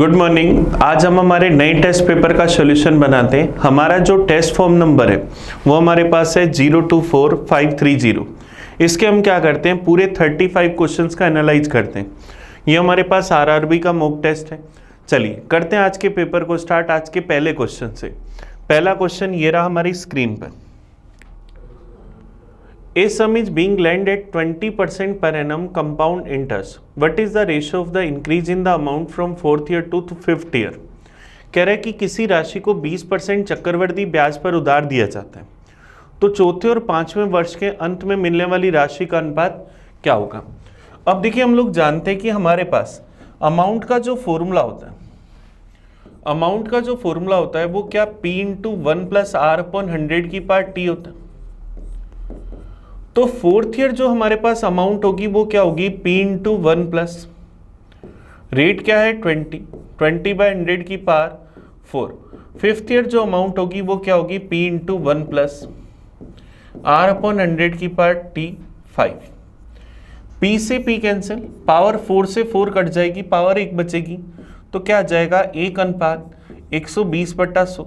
Good morning. आज हम हमारे नए टेस्ट पेपर का सॉल्यूशन बनाते हैं। हमारा जो टेस्ट फॉर्म नंबर है वो हमारे पास है 024530। इसके हम क्या करते हैं, पूरे 35 क्वेश्चंस का एनालाइज करते हैं। ये हमारे पास आरआरबी का मॉक टेस्ट है। चलिए करते हैं आज के पेपर को स्टार्ट। आज के पहले क्वेश्चन से। पहला क्वेश्चन ये रहा हमारी स्क्रीन पर। A sum is being lent at 20% per annum compound interest. What is the ratio of the increase in the amount from 4th year to 5th year? कह रहा है कि किसी राशि को 20% चक्रवृद्धि ब्याज पर उधार दिया जाता है, तो चौथे और पांचवें वर्ष के अंत में मिलने वाली राशि का अनुपात क्या होगा। अब देखिए, हम लोग जानते हैं कि हमारे पास अमाउंट का जो फॉर्मूला होता है, वो क्या P into 1 plus R upon 100 की पावर T होता है। तो फोर्थ ईयर जो हमारे पास अमाउंट होगी वो क्या होगी, P इंटू 1 प्लस रेट क्या है 20 बाय 100 की पावर 4। फिफ्थ ईयर जो अमाउंट होगी वो क्या होगी, P into 1 plus R upon 100 की पावर T 5। P से P कैंसिल, पावर 4 से 4 कट जाएगी, पावर 1 बचेगी, तो क्या आ जाएगा 1:120/100,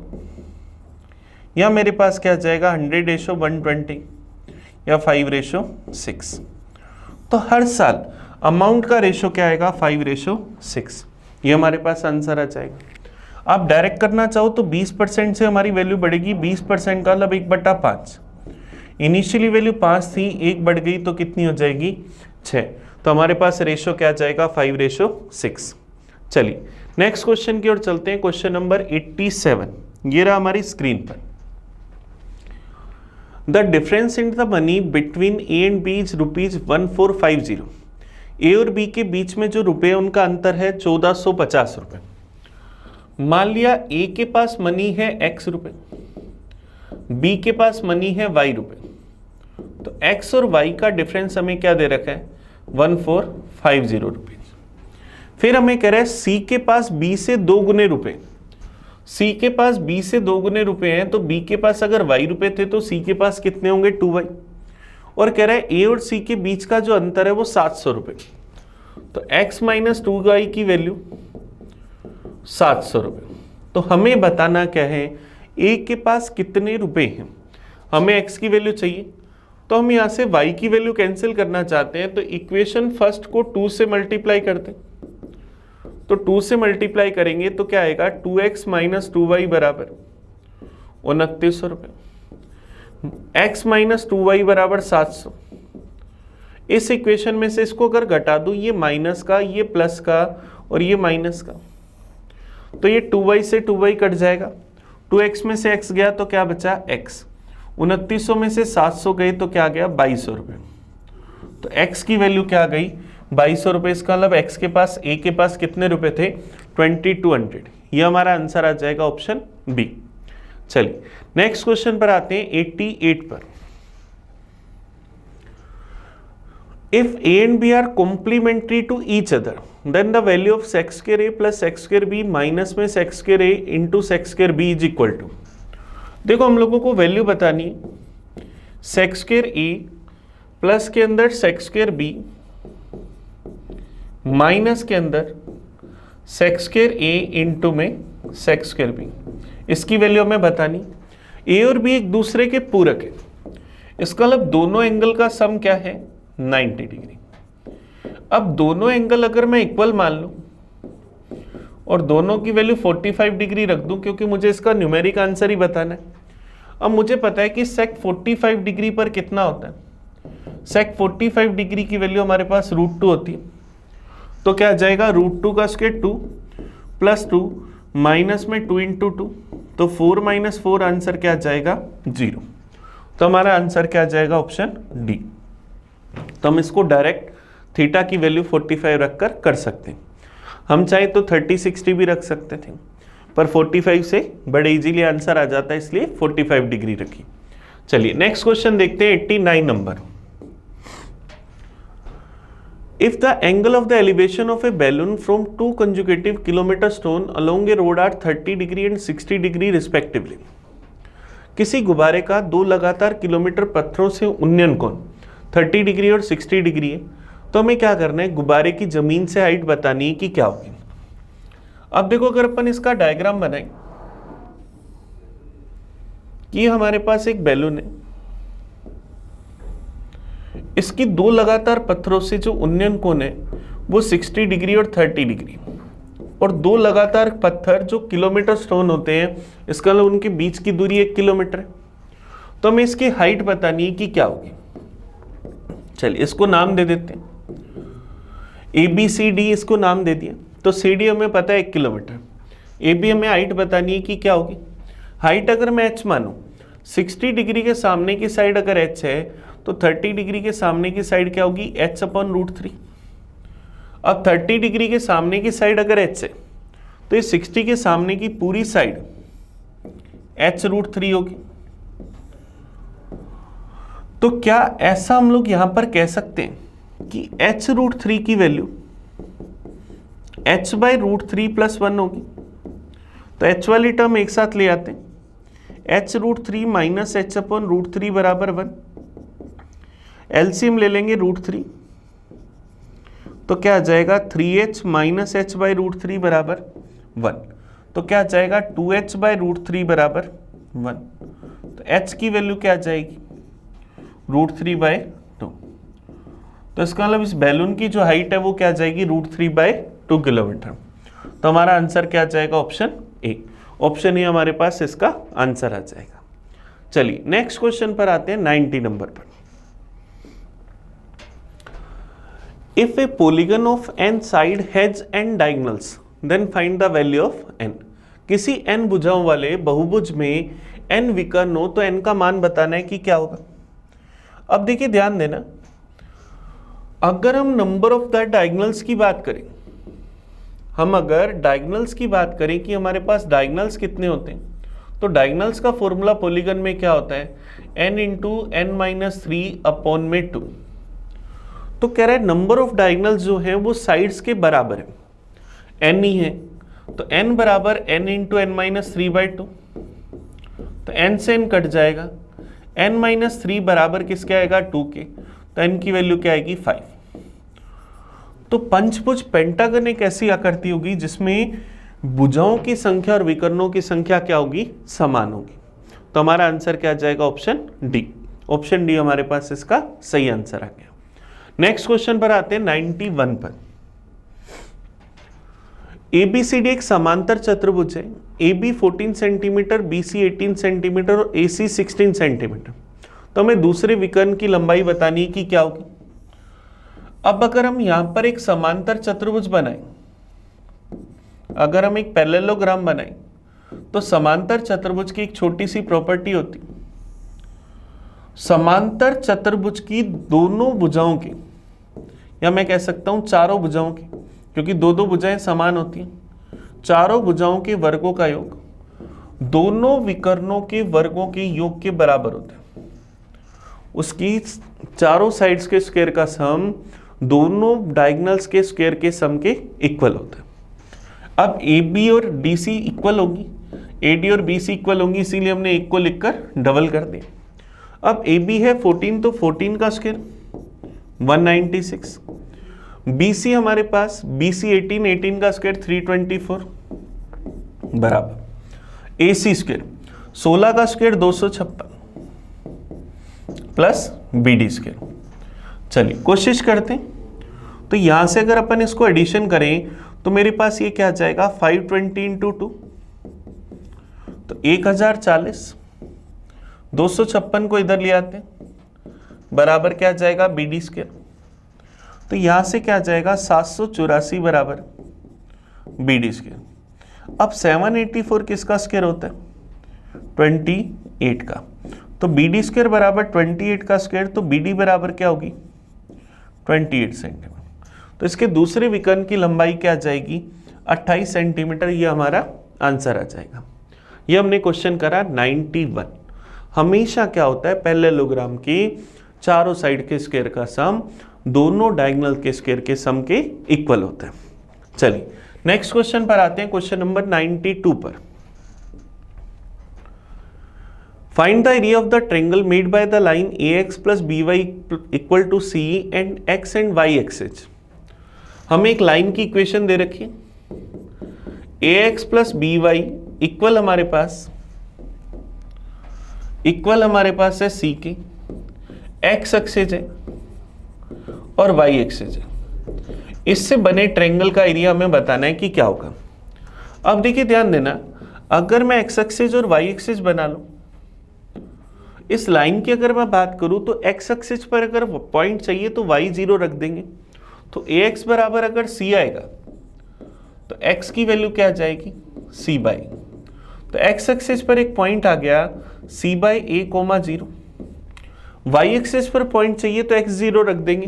या मेरे पास क्या आ जाएगा 100:120 या 5:6। तो हर साल अमाउंट का रेशो क्या आएगा 5:6। ये हमारे पास आंसर आ जाएगा। आप डायरेक्ट करना चाहो तो 20% से हमारी वैल्यू बढ़ेगी। 20% का मतलब 1/5। इनिशियली वैल्यू 5 थी, 1 बढ़ गई तो कितनी हो जाएगी 6। तो हमारे पास रेशो क्या जाएगा 5:6। चलिए नेक्स्ट क्वेश्चन की ओर चलते हैं। क्वेश्चन नंबर 87 ये रहा हमारी स्क्रीन पर। The difference in the money between A and B is ₹1450। ए और बी के बीच में जो रुपए उनका अंतर है 1450 रुपए। मान लिया ए के पास मनी है x रुपए, बी के पास मनी है y रुपए, तो x और y का डिफरेंस हमें क्या दे रखा है 1450 रुपए। फिर हमें कह रहा है सी के पास बी से 2 गुने रुपए, सी के पास बी से 2 गुने रुपए हैं, तो बी के पास अगर y रुपए थे तो सी के पास कितने होंगे 2y। और कह रहा है ए और सी के बीच का जो अंतर है वो 700 रुपए, तो x माइनस 2y की वैल्यू 700 रुपए। तो हमें बताना क्या है, ए के पास कितने रुपए हैं, हमें x की वैल्यू चाहिए, तो हम यहाँ से y की वैल्यू कैंसिल करना चाहते हैं, तो इक्वेशन फर्स्ट को 2 से मल्टीप्लाई करते हैं। तो 2 से मल्टीप्लाई करेंगे तो क्या आएगा 2x माइनस 2y बराबर 2900 रुपये, x माइनस 2y बराबर 700। इस इक्वेशन में से इसको अगर घटा दूं, ये माइनस का, ये प्लस का और ये माइनस का, तो ये 2y से 2y कट जाएगा, 2x में से x गया तो क्या बचा x, 2900 में से 700 गए तो क्या गया 2200 रुपये। तो x की वैल्यू क्या आ गई 2200 रुपये। इसका मतलब x के पास, a के पास कितने रुपए थे 2200। ये हमारा आंसर आ जाएगा ऑप्शन बी। चलिए नेक्स्ट क्वेश्चन पर आते हैं 88 पर। If a and b are complementary to each other then the value of sec square a plus sec square b minus में sec square a into sec square b is equal to। देखो हम लोगों को value बतानी है, sec square a plus के अंदर sec square b minus के अंदर सेक स्क्वायर ए इंटू में सेक स्क्वायर बी। इसकी वैल्यू हमें बतानी। ए और बी एक दूसरे के पूरक है, इसका मतलब दोनों एंगल का सम क्या है 90 डिग्री। अब दोनों एंगल अगर मैं इक्वल मान लूं और दोनों की वैल्यू 45 डिग्री रख दूं, क्योंकि मुझे इसका न्यूमेरिक आंसर ही बताना है। अब मुझे पता है कि सेक 45 डिग्री पर कितना होता है, सेक 45 डिग्री की वैल्यू हमारे पास √2 होती है, तो क्या आ जाएगा √2 का स्क्वायर 2 प्लस 2 माइनस में 2 इंटू 2, तो 4 माइनस 4 आंसर क्या आ जाएगा 0। तो हमारा आंसर क्या आ जाएगा ऑप्शन डी। तो हम इसको डायरेक्ट थीटा की वैल्यू 45 रखकर कर सकते हैं। हम चाहे तो 30-60 भी रख सकते थे, पर 45 से बड़े इजीली आंसर आ जाता है, इसलिए 45 डिग्री रखी। चलिए नेक्स्ट क्वेश्चन देखते हैं 89 number. If the angle of the elevation of a balloon from 2 consecutive kilometer stone along a road are 30 degree and 60 degree respectively, किसी गुब्बारे का 2 लगातार किलोमीटर पत्थरों से उन्नयन कोण 30 डिग्री और 60 डिग्री है, तो हमें क्या करना है, गुब्बारे की जमीन से हाइट बतानी है कि क्या होगी। अब देखो अगर अपन इसका डायग्राम बनाएं कि हमारे पास एक बैलून है, इसकी दो लगातार पत्थरों से जो उन्नयन कोण है वो 60 डिग्री और 30 डिग्री, और दो लगातार पत्थर जो किलोमीटर स्टोन होते हैं, इसका मतलब उनके बीच की दूरी 1 किलोमीटर है। तो हमें इसकी हाइट बतानी है कि क्या होगी। चलिए इसको नाम दे देते हैं, ABCD इसको नाम दे दिया। तो CD हमें पता है 1 किलोमीटर, AB हमें हाइट बतानी है कि क्या होगी। हाइट अगर मैं h मानूं, 60 डिग्री के सामने की साइड अगर h है तो 30 डिग्री के सामने की साइड क्या होगी, h/√3। अब 30 डिग्री के सामने की साइड अगर h है तो ये 60 के सामने की पूरी साइड h√3 होगी। तो क्या ऐसा हम लोग यहां पर कह सकते हैं कि h√3 की वैल्यू h/√3 + 1 होगी। तो h वाली टर्म एक साथ ले आते हैं, h√3 - h/√3 बराबर 1। एलसीएम ले लेंगे √3, तो क्या आ जाएगा 3h - h/√3 बराबर 1। तो क्या आ जाएगा 2h/√3 बराबर 1। तो h की वैल्यू क्या आ जाएगी, √3/2। तो इसका मतलब इस बैलून की जो हाइट है वो क्या आ जाएगी, √3/2 किलोमीटर। तो हमारा आंसर क्या आ जाएगा, ऑप्शन ए। ऑप्शन ए हमारे पास इसका आंसर आ जाएगा। चलिए नेक्स्ट क्वेश्चन पर आते हैं 90 नंबर पर। If a polygon of n side has n diagonals, then find the value of n. किसी n भुजाओं वाले बहुभुज में n विकर्ण हो तो n का मान बताना है कि क्या होगा। अब देखिए ध्यान देना, अगर हम नंबर ऑफ द डायगोनल्स की बात करें, अगर डायगोनल्स की बात करें कि हमारे पास डायगोनल्स कितने होते हैं, तो डायगोनल्स का फॉर्मूला पॉलीगन में क्या होता है, n × n - 3/2। तो कह रहा है नंबर ऑफ डायगोनल्स जो है वो साइड्स के बराबर है, n ही है। तो n बराबर n × n - 3/2। तो n से n कट जाएगा, n - 3 बराबर किसके आएगा, 2 के। तो n की वैल्यू क्या आएगी, 5। तो पंचभुज पेंटागन एक ऐसी आकृति होगी जिसमें भुजाओं की संख्या और विकर्णों की संख्या क्या होगी, समान होगी। तो हमारा आंसर क्या आ जाएगा, ऑप्शन डी। ऑप्शन डी हमारे पास इसका सही आंसर आ गया। नेक्स्ट क्वेश्चन पर आते हैं 91 पर। ABCD एक समांतर चतुर्भुज है, AB 14 सेंटीमीटर, BC 18 सेंटीमीटर और AC 16 सेंटीमीटर। तो हमें दूसरे विकर्ण की लंबाई बतानी है कि क्या होगी। अब अगर हम यहां पर एक समांतर चतुर्भुज बनाएं, अगर हम एक पैरेललोग्राम बनाएं, तो समांतर चतुर्भुज की एक छोटी सी प्रॉपर्टी होती, समांतर चतुर्भुज की दोनों भुजाओं की, या मैं कह सकता हूं चारों भुजाओं की, क्योंकि दो दो भुजाएं समान होती हैं, चारों भुजाओं के वर्गों का योग दोनों विकर्णों के वर्गों के योग के बराबर होता है। उसकी चारों साइड्स के स्क्वायर का सम दोनों डायगोनल्स के स्क्वायर के सम के इक्वल होता है। अब AB और DC इक्वल होगी, AD और BC इक्वल होंगी, इसीलिए हमने एक को लिखकर डबल कर दिया। अब AB है 14, तो 14 का स्क्वायर 196। BC हमारे पास BC 18, 18 का स्क्वायर 324 बराबर AC स्क्वायर 16 का स्क्वायर 256 प्लस BD स्क्वायर। चलिए कोशिश करते हैं। तो यहां से अगर अपन इसको एडिशन करें तो मेरे पास ये क्या आ जाएगा, 520 × 2, तो 1040। 256 को इधर ले आते हैं, बराबर क्या आ जाएगा, BD स्क्वायर। तो यहां से क्या आ जाएगा, 784 बराबर BD स्क्वायर। अब 784 किसका स्क्वायर होता है, 28 का। तो BD स्क्वायर बराबर 28 का स्क्वायर, तो BD बराबर क्या होगी, 28 सेंटीमीटर। तो इसके दूसरे विकर्ण की लंबाई क्या आ जाएगी, 28 सेंटीमीटर। ये हमारा आंसर आ जाएगा। ये हमने क्वेश्चन करा 91। हमेशा क्या होता है, पैरेललोग्राम के चारों साइड के स्क्वायर का सम दोनों डायगोनल के स्क्वायर के सम के इक्वल होता है। चलिए नेक्स्ट क्वेश्चन पर आते हैं, क्वेश्चन नंबर 92 पर। Find the area of the triangle made by the line AX + BY = CE and X and Y axis. हमें एक लाइन की इक्वेशन दे रखी है, ax plus B y equal हमारे पास है सी के, एक्स एक्सेज है और वाई एक्सेज है। इससे बने ट्रायंगल का एरिया हमें बताना है कि क्या होगा। अब देखिए ध्यान देना, अगर मैं एक्स एक्सेज और वाई एक्सेज बना लूं, इस लाइन की अगर मैं बात करूं तो एक्स एक्सेज पर अगर पॉइंट चाहिए तो वाई 0 रख देंगे, तो ए एक्स बराबर अगर सी आएगा तो एक्स की वैल्यू क्या आ जाएगी, सी बाई। तो एक्स एक्सेस पर एक पॉइंट आ गया C by A comma 0, Y axis पर पॉइंट चाहिए तो एक्स 0 रख देंगे,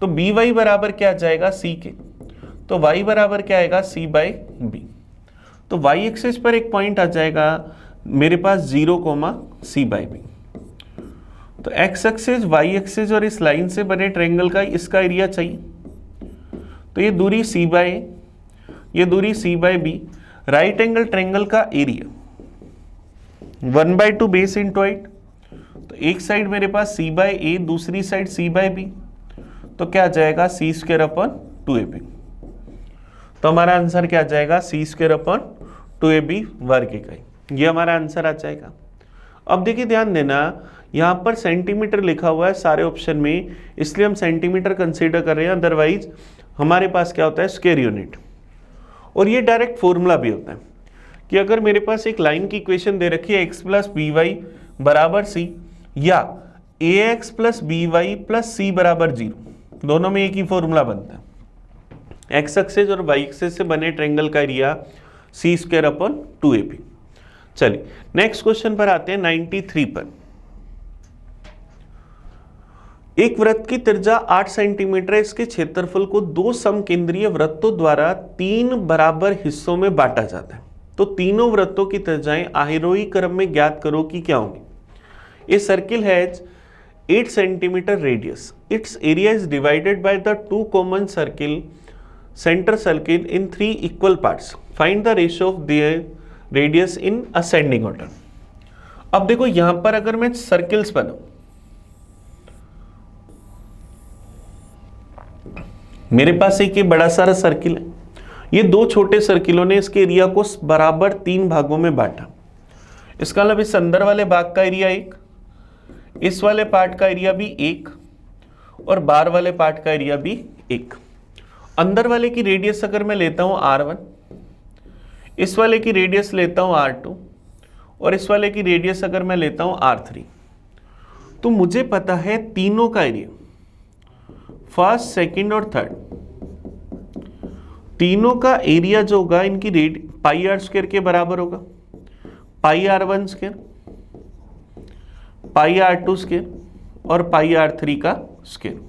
तो बी वाई बराबर क्या आ जाएगा सी के, तो वाई बराबर क्या आएगा सी बाई बी। तो वाई एक्सेस पर एक पॉइंट आ जाएगा मेरे पास 0 कोमा सी बाई बी। तो एक्स एक्सेस वाई एक्सेस और इस लाइन से बने ट्रायंगल का इसका एरिया चाहिए, तो ये दूरी सी बाई ए, ये दूरी C by B, right angle triangle का एरिया 1/2 बेस इंटू हाइट। तो एक साइड मेरे पास सी बाई ए, दूसरी साइड सी बाई बी, तो क्या आ जाएगा सी स्क्वायर अपॉन 2ab। तो हमारा आंसर क्या आ जाएगा सी स्क्वायर अपॉन 2ab वर्ग इकाई, ये हमारा आंसर आ जाएगा। अब देखिए ध्यान देना, यहाँ पर सेंटीमीटर लिखा हुआ है सारे ऑप्शन में, इसलिए हम सेंटीमीटर कंसीडर कर रहे हैं, अदरवाइज हमारे पास क्या होता है स्क्वायर यूनिट। और ये डायरेक्ट फॉर्मूला भी होता है कि अगर मेरे पास एक लाइन की इक्वेशन दे रखी है एक्स प्लस बी वाई बराबर सी, या A X plus B Y plus C बराबर 0, दोनों में एक ही फॉर्मूला बनता है। एक्स एक्सेस और वाई एक्सेस से बने ट्रायंगल का एरिया सी स्क्वायर अपॉन 2ab। चलिए नेक्स्ट क्वेश्चन पर आते हैं 93 पर। एक वृत्त की त्रिज्या 8 सेंटीमीटर है, इसके क्षेत्रफल को 2 समकेंद्रीय वृत्तों द्वारा 3 बराबर हिस्सों में बांटा जाता है। तो तीनों वृत्तों की त्रिज्याएं आरोही क्रम में ज्ञात करो कि क्या होंगी। A circle has 8 centimetre radius, it's area is divided by the 2 common circle centre circle in 3 equal parts, find the ratio of there radius in ascending order. अब देखो यहां पर अगर मैं सर्किल्स बनाऊं, मेरे पास एक ये बड़ा सारा सर्किल है, ये 2 छोटे सर्किलों ने इसके एरिया को बराबर 3 भागों में बांटा। इसका मतलब इस अंदर वाले भाग का एरिया 1, इस वाले पार्ट का एरिया भी 1 और बाहर वाले पार्ट का एरिया भी 1। अंदर वाले की रेडियस अगर मैं लेता हूं R1, इस वाले की रेडियस लेता हूं R2 और इस वाले की रेडियस अगर मैं लेता हूं R3, तो मुझे पता है तीनों का एरिया, फर्स्ट सेकंड और थर्ड, तीनों का एरिया जो होगा इनकी रेड पाई आर स्क्वायर के बराबर होगा, पाई R1 स्क्वायर, पाई R2 स्क्वायर और पाई R3 का स्क्वायर।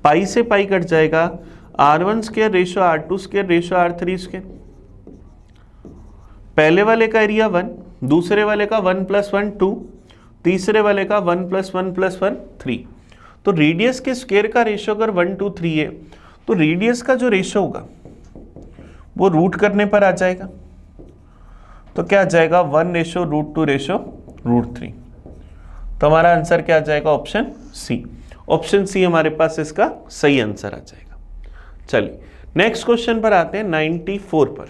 पाई से पाई कट जाएगा, R1 square ratio R2 square ratio R3 square. पहले वाले का एरिया 1, दूसरे वाले का 1 + 1 2, तीसरे वाले का 1 + 1 + 1 3। तो रेडियस के स्क्वायर का रेशो अगर 1 2 3 है, तो रेडियस का जो रेशो होगा वो रूट करने पर आ जाएगा, तो क्या आ जाएगा 1:√2:√3। तो हमारा आंसर क्या आ जाएगा ऑप्शन सी। ऑप्शन सी हमारे पास इसका सही आंसर आ जाएगा। चलिए नेक्स्ट क्वेश्चन पर आते हैं 94 पर।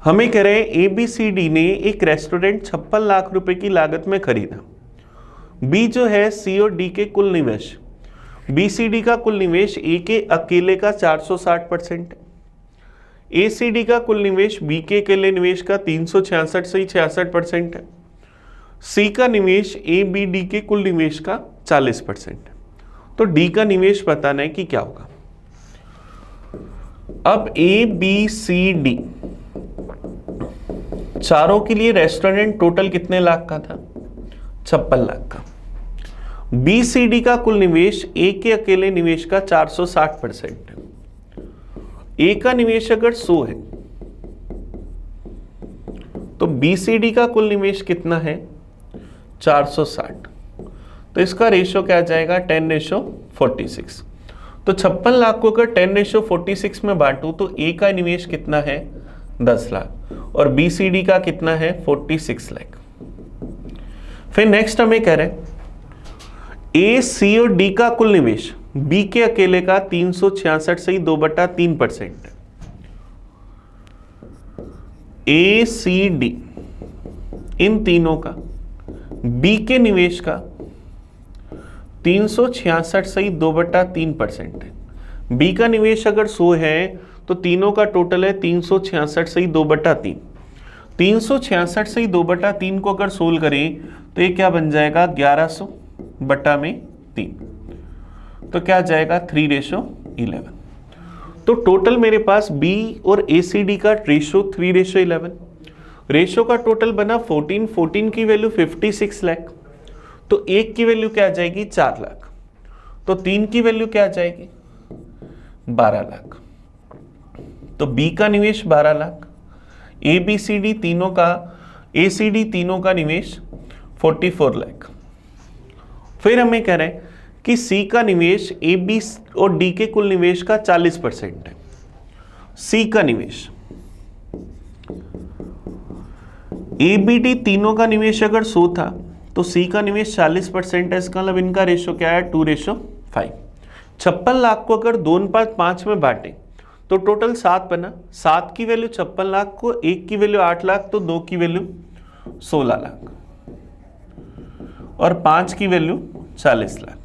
हमें कह रहे हैं ABCD ने एक रेस्टोरेंट 56 लाख रुपए की लागत में खरीदा। B जो है C और D के कुल निवेश, BCD का कुल निवेश A के अकेले का 460% है, ACD का कुल निवेश B के अकेले निवेश का 366 से 66% है, C का निवेश ABD के कुल निवेश का 40% है। तो D का निवेश बताना है कि क्या होगा। अब ABCD चारों के लिए रेस्टोरेंट टोटल कितने लाख का था, 56 लाख का। BCD का कुल निवेश A के अकेले निवेश का 460% है। A का निवेश अगर 100 है तो BCD का कुल निवेश कितना है 460, तो इसका रेशो क्या आ जाएगा 10:46। तो 56 लाख को अगर 10:46 में बांटू तो A का निवेश कितना है 10 लाख और BCD का कितना है 46 लाख। फिर नेक्स्ट हमें कह रहे हैं A, C और D का कुल निवेश बी के अकेले का 366 से ही 2/3% है। ए सी डी इन तीनों का बी के निवेश का 366 से ही 2/3% है। बी का निवेश अगर 100 है तो तीनों का टोटल है 366 से ही 2/3। 366 से ही 2/3 को अगर सोल्व करें तो ये क्या बन जाएगा 1100/3। तो क्या जाएगा 3:11। तो टोटल मेरे पास बी और ACD का रेशो 3:11। रेशो का टोटल बना 14 की वैल्यू 56 लाख। तो एक की वैल्यू क्या आ जाएगी 4 लाख। तो 3 की वैल्यू क्या आ जाएगी 12 लाख। तो बी का निवेश 12 लाख, ABCD तीनों का ACD तीनों का निवेश 44 लाख। फिर हमें कह रहे हैं कि सी का निवेश AB और डी के कुल निवेश का 40% है। सी का निवेश ABD तीनों का निवेश अगर 100 था तो सी का निवेश 40% है। इसका मतलब इनका रेशो क्या है 2:5। 56 लाख को अगर 2/5 में बांटे तो टोटल 7 बना। 7 की वैल्यू 56 लाख को, 1 की वैल्यू 8 लाख, तो 2 की वैल्यू 16 लाख और 5 की वैल्यू 40 लाख।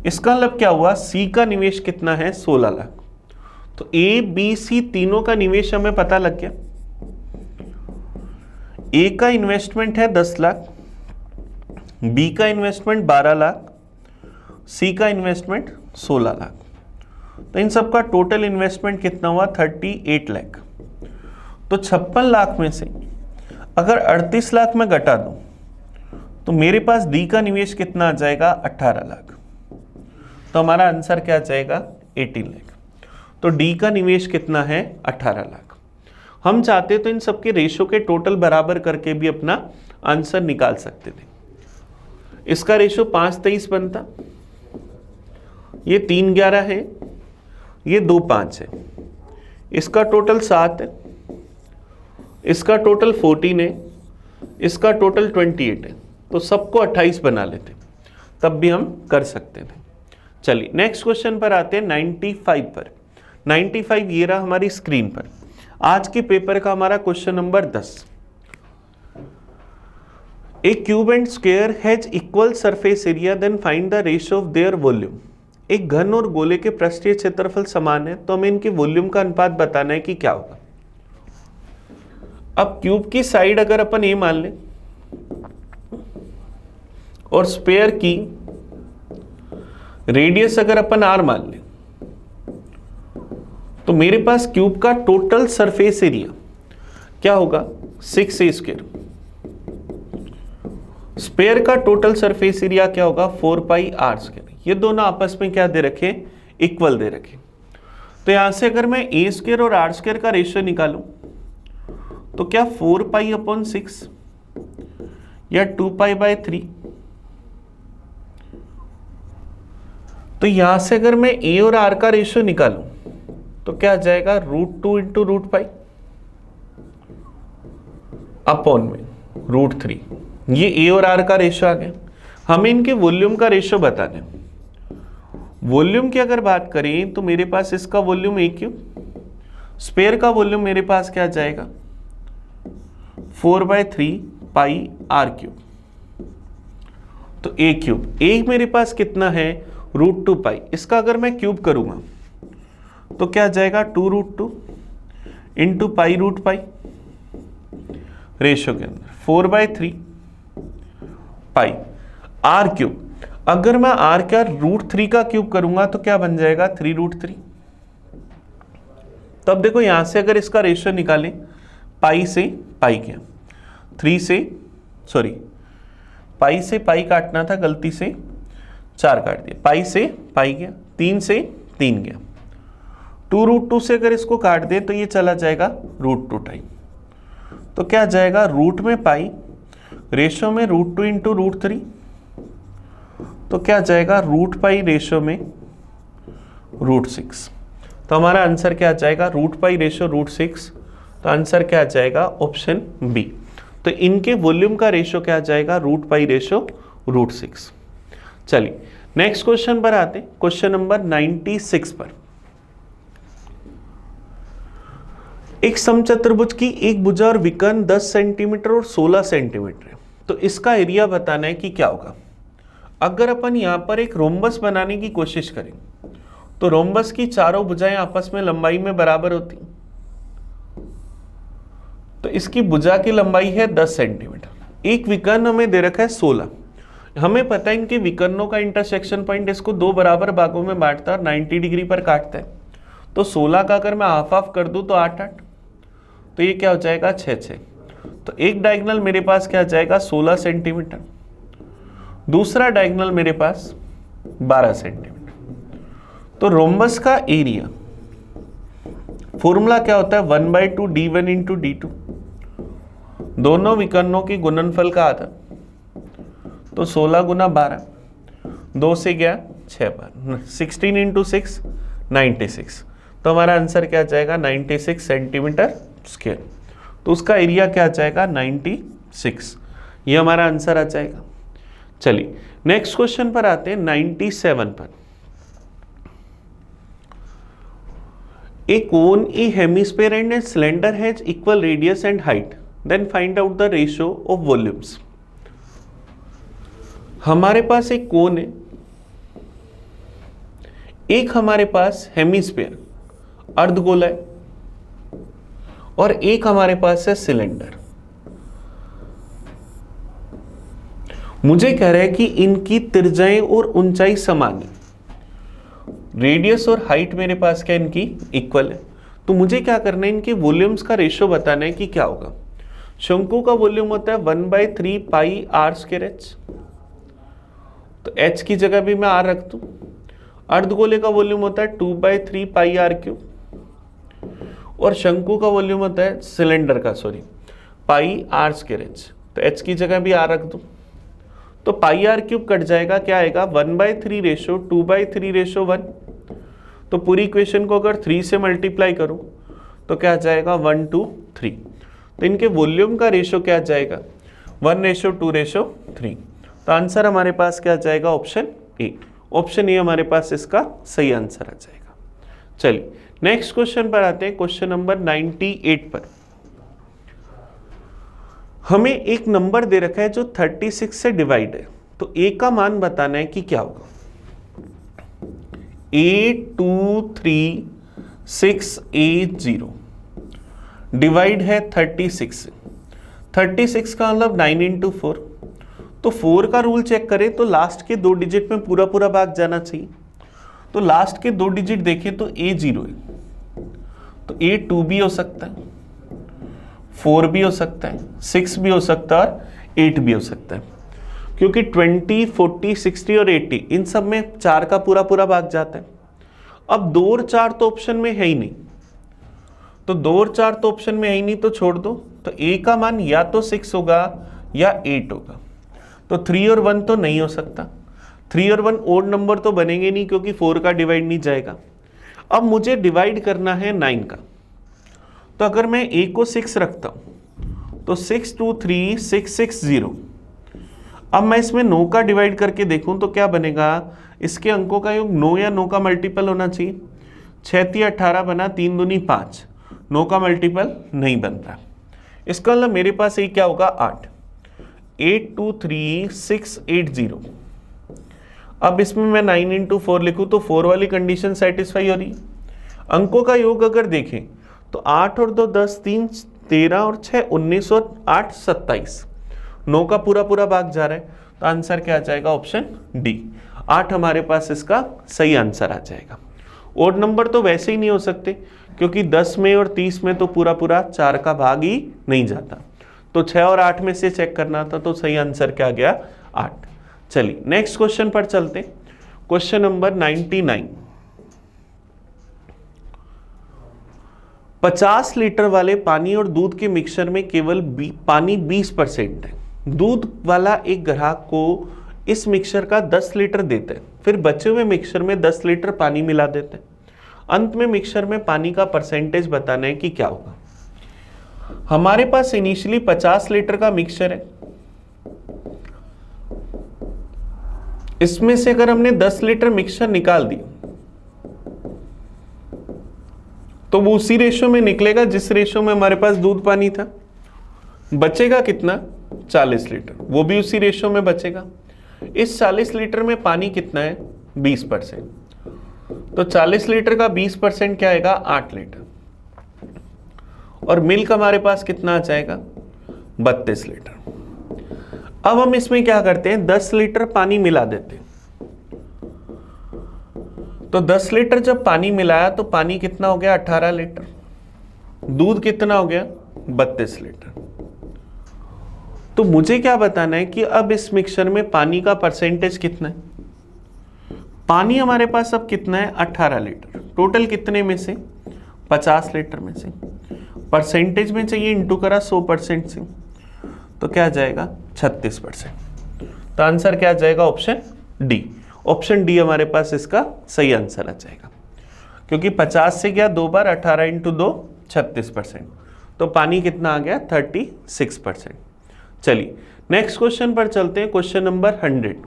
इसका मतलब क्या हुआ सी का निवेश कितना है 16 लाख। तो ABC तीनों का निवेश हमें पता लग गया। ए का इन्वेस्टमेंट है 10 लाख, बी का इन्वेस्टमेंट 12 लाख, सी का इन्वेस्टमेंट 16 लाख। तो इन सब का टोटल इन्वेस्टमेंट कितना हुआ 38 लाख। तो 56 लाख में से अगर 38 लाख में घटा दूं तो मेरे पास डी का निवेश कितना आ जाएगा 18 लाख। तो हमारा आंसर क्या आ जाएगा 18 लाख। तो डी का निवेश कितना है 18 लाख। हम चाहते तो इन सबके रेशो के टोटल बराबर करके भी अपना आंसर निकाल सकते थे। इसका रेशो 5:23 बनता, ये 3:11 है, ये 2:5 है, इसका टोटल 7 है, इसका टोटल 14 है, इसका टोटल 28 है। तो सबको 28 बना लेते, तब भी हम कर सकते थे। चलिए नेक्स्ट क्वेश्चन पर आते हैं 95 पर। 95 ये रहा हमारी स्क्रीन पर। आज के पेपर का हमारा question number 10। A cube and square has equal surface area, then find the ratio of their volume. एक घन और गोले के पृष्ठीय क्षेत्रफल समान है, तो हमें इनके वॉल्यूम का अनुपात बताना है कि क्या होगा। अब क्यूब की साइड अगर अपन ए मान लें और स्क्वायर की रेडियस अगर अपन r मान लें, तो मेरे पास क्यूब का टोटल सरफेस एरिया क्या होगा 6a²। स्क्वायर का टोटल सरफेस एरिया क्या होगा 4πr²। ये दोनों आपस में क्या दे रखे इक्वल दे रखे। तो यहां से अगर मैं a² और r² का रेशियो निकालूं तो क्या 4π/6 या 2π/3। तो यहां से अगर मैं a और r का रेशियो निकालूं तो क्या आ जाएगा √2 × √π अपॉन में √3। ये a और r का रेशियो आ गया। हमें इनके वॉल्यूम का रेशियो बताना है। वॉल्यूम की अगर बात करें तो मेरे पास इसका वॉल्यूम a³, स्क्वायर का वॉल्यूम मेरे पास क्या आ जाएगा 4/3πr³। तो a³, a मेरे पास कितना है √2π। इसका अगर मैं क्यूब करूंगा तो क्या आ जाएगा 2√2 × π√π रेशियो के अंदर 4/3π r³। अगर मैं r का √3 का क्यूब करूंगा तो क्या बन जाएगा 3√3। तो अब देखो यहां से अगर इसका रेशियो निकालें पाई से पाई गया, पाई से पाई काटना था, गलती से 4 काट दिया, पाई से पाई गया, 3 से 3 गया, 2√2 से अगर इसको काट दे तो ये चला जाएगा √2 टाइम। तो क्या जाएगा रूट में पाई रेशियो में √2 × √3। तो क्या जाएगा √π रेशियो में √6। तो हमारा आंसर क्या आ जाएगा √π रेशियो √6। तो आंसर क्या आ जाएगा ऑप्शन बी। तो इनके वॉल्यूम का रेशियो क्या आ जाएगा √π रेशियो √6। चलिए नेक्स्ट क्वेश्चन पर आते हैं, क्वेश्चन नंबर 96 पर। एक समचतुर्भुज की एक भुजा और विकर्ण 10 सेंटीमीटर और 16 सेंटीमीटर है, तो इसका एरिया बताना है कि क्या होगा। अगर अपन यहां पर एक रोम्बस बनाने की कोशिश करें तो रोम्बस की चारों भुजाएं आपस में लंबाई में बराबर होती, तो इसकी भुजा की लंबाई है 10 सेंटीमीटर। एक विकर्ण हमें दे रखा है 16। हमें पता है इनके विकर्णों का इंटरसेक्शन पॉइंट इसको दो बराबर भागों में बांटता है और 90 डिग्री पर काटता है। तो 16 का अगर मैं हाफ हाफ कर दूं तो 8 8, तो ये क्या हो जाएगा 6 6। तो एक डायगोनल मेरे पास क्या जाएगा 16 सेंटीमीटर, दूसरा डायगोनल मेरे पास 12 सेंटीमीटर। तो रोम्बस का एरिया फॉर्मूला क्या होता है 1/2 d1 इंटू d2, दोनों विकर्णों के गुणनफल का आधा। तो 16 गुना 12, 2 से गया 6 बार, 16 इंटू 6 96। तो हमारा आंसर क्या जाएगा 96 सेंटीमीटर स्क्वायर। तो उसका एरिया क्या जाएगा 96, ये हमारा आंसर आ जाएगा। चलिए नेक्स्ट क्वेश्चन पर आते हैं 97 पर। A cone, a hemisphere and a cylinder has equal radius and height. Then find out the ratio of volumes. हमारे पास एक कोन है, एक हमारे पास हेमिस्फीयर अर्धगोला है, और एक हमारे पास है सिलेंडर। मुझे कह रहा है कि इनकी त्रिज्याएं और ऊंचाई समान है, रेडियस और हाइट मेरे पास क्या इनकी इक्वल है। तो मुझे क्या करना है इनके वॉल्यूम्स का रेशियो बताना है कि क्या होगा। शंकु का वॉल्यूम होता है 1/3 पाई आर स्क्वायर एच, तो एच की जगह भी मैं आर रख दूं। अर्धगोले का वॉल्यूम होता है 2/3 पाई आर क्यूब, और शंकु का वॉल्यूम होता है सिलेंडर का पाई आर स्क्वायर एच, तो एच की जगह भी आर रख दूं। तो पाई आर क्यूब कट जाएगा, क्या आएगा 1/3 रेशो 2/3 रेशो 1। तो पूरी इक्वेशन को अगर 3 से मल्टीप्लाई करूं तो क्या जाएगा 1 to 3। तो इनके वॉल्यूम का रेशो क्या जाएगा 1:2:3। तो आंसर हमारे पास क्या जाएगा ऑप्शन ए। ऑप्शन ए हमारे पास इसका सही आंसर आ जाएगा। चलिए नेक्स्ट क्वेश्चन पर आते हैं, क्वेश्चन नंबर 98 पर। हमें एक नंबर दे रखा है जो 36 से डिवाइड है, तो ए का मान बताना है कि क्या होगा। 82360 डिवाइड है 36 से। 36 का मतलब 9 इंटू 4, तो 4 का रूल चेक करें तो लास्ट के 2 डिजिट में पूरा पूरा भाग जाना चाहिए। तो लास्ट के 2 डिजिट देखें तो A0 है, तो A2 भी हो सकता है, 4 भी हो सकता है, 6 भी हो सकता है और 8 भी हो सकता है, क्योंकि 20, 40, 60 और 80 इन सब में 4 का पूरा पूरा भाग जाता है। अब 2 और 4 तो ऑप्शन में है ही नहीं, तो 2 और 4 तो ऑप्शन में है ही नहीं, तो छोड़ दो। तो A का मान या तो 6 होगा या 8 होगा। तो 3 और 1 तो नहीं हो सकता, 3 और 1 ओड नंबर तो बनेंगे नहीं, क्योंकि 4 का डिवाइड नहीं जाएगा। अब मुझे डिवाइड करना है 9 का, तो अगर मैं A को 6 रखता हूं तो 623,660। अब मैं इसमें 9 का डिवाइड करके देखूं तो क्या बनेगा, इसके अंकों का योग 9 या 9 का मल्टीपल होना चाहिए। 6 3 18 बना, 3 दूनी 5, 9 का मल्टीपल नहीं बन रहा। इसका मतलब मेरे पास ये क्या होगा 8, 823,680। अब इसमें मैं 9 इंटू 4 लिखूँ तो 4 वाली कंडीशन सेटिस्फाई हो रही है। अंकों का योग अगर देखें तो 8 और 2 10, 3 13 और 6 19 और 8 27, 9 का पूरा पूरा भाग जा रहा है। तो आंसर क्या आ जाएगा ऑप्शन डी, 8 हमारे पास इसका सही आंसर आ जाएगा। ओड नंबर तो वैसे ही नहीं हो सकते, क्योंकि 10 में और 30 में तो पूरा पूरा 4 का भाग ही नहीं जाता। तो 6 और 8 में से चेक करना था, तो सही आंसर क्या गया 8। चलिए नेक्स्ट क्वेश्चन पर चलते, क्वेश्चन नंबर 99। 50 लीटर वाले पानी और दूध के मिक्सचर में केवल पानी 20% है। दूध वाला एक ग्राहक को इस मिक्सचर का 10 लीटर देते हैं, फिर बचे हुए मिक्सचर में 10 लीटर पानी मिला देते हैं। अंत में मिक्सचर में पानी का परसेंटेज बताना है कि क्या होगा। हमारे पास इनिशियली 50 लीटर का मिक्सचर है, इसमें से अगर हमने 10 लीटर मिक्सचर निकाल दी तो वो उसी रेशो में निकलेगा जिस रेशो में हमारे पास दूध पानी था। बचेगा कितना? 40 लीटर, वो भी उसी रेशो में बचेगा। इस 40 लीटर में पानी कितना है? 20%। तो 40 लीटर का 20% क्या आएगा? 8 लीटर। और मिल्क हमारे पास कितना आ जाएगा? 32 लीटर। अब हम इसमें क्या करते हैं, 10 लीटर पानी मिला देते हैं। तो 10 लीटर जब पानी मिलाया तो पानी कितना हो गया? 18 लीटर। दूध कितना हो गया? 32 लीटर। तो मुझे क्या बताना है कि अब इस मिक्सचर में पानी का परसेंटेज कितना है? पानी हमारे पास अब कितना है? 18 लीटर। टोटल कितने में से? 50 लीटर में से। परसेंटेज में चाहिए, इंटू करा 100% से, तो क्या आ जाएगा? 36%। तो आंसर क्या आ जाएगा? Option D. ऑप्शन डी हमारे पास इसका सही आंसर आ जाएगा, क्योंकि 50 से गया 2 बार, 18 इंटू 2 36%। तो पानी कितना आ गया? 36%। चलिए नेक्स्ट क्वेश्चन पर चलते हैं। क्वेश्चन नंबर 100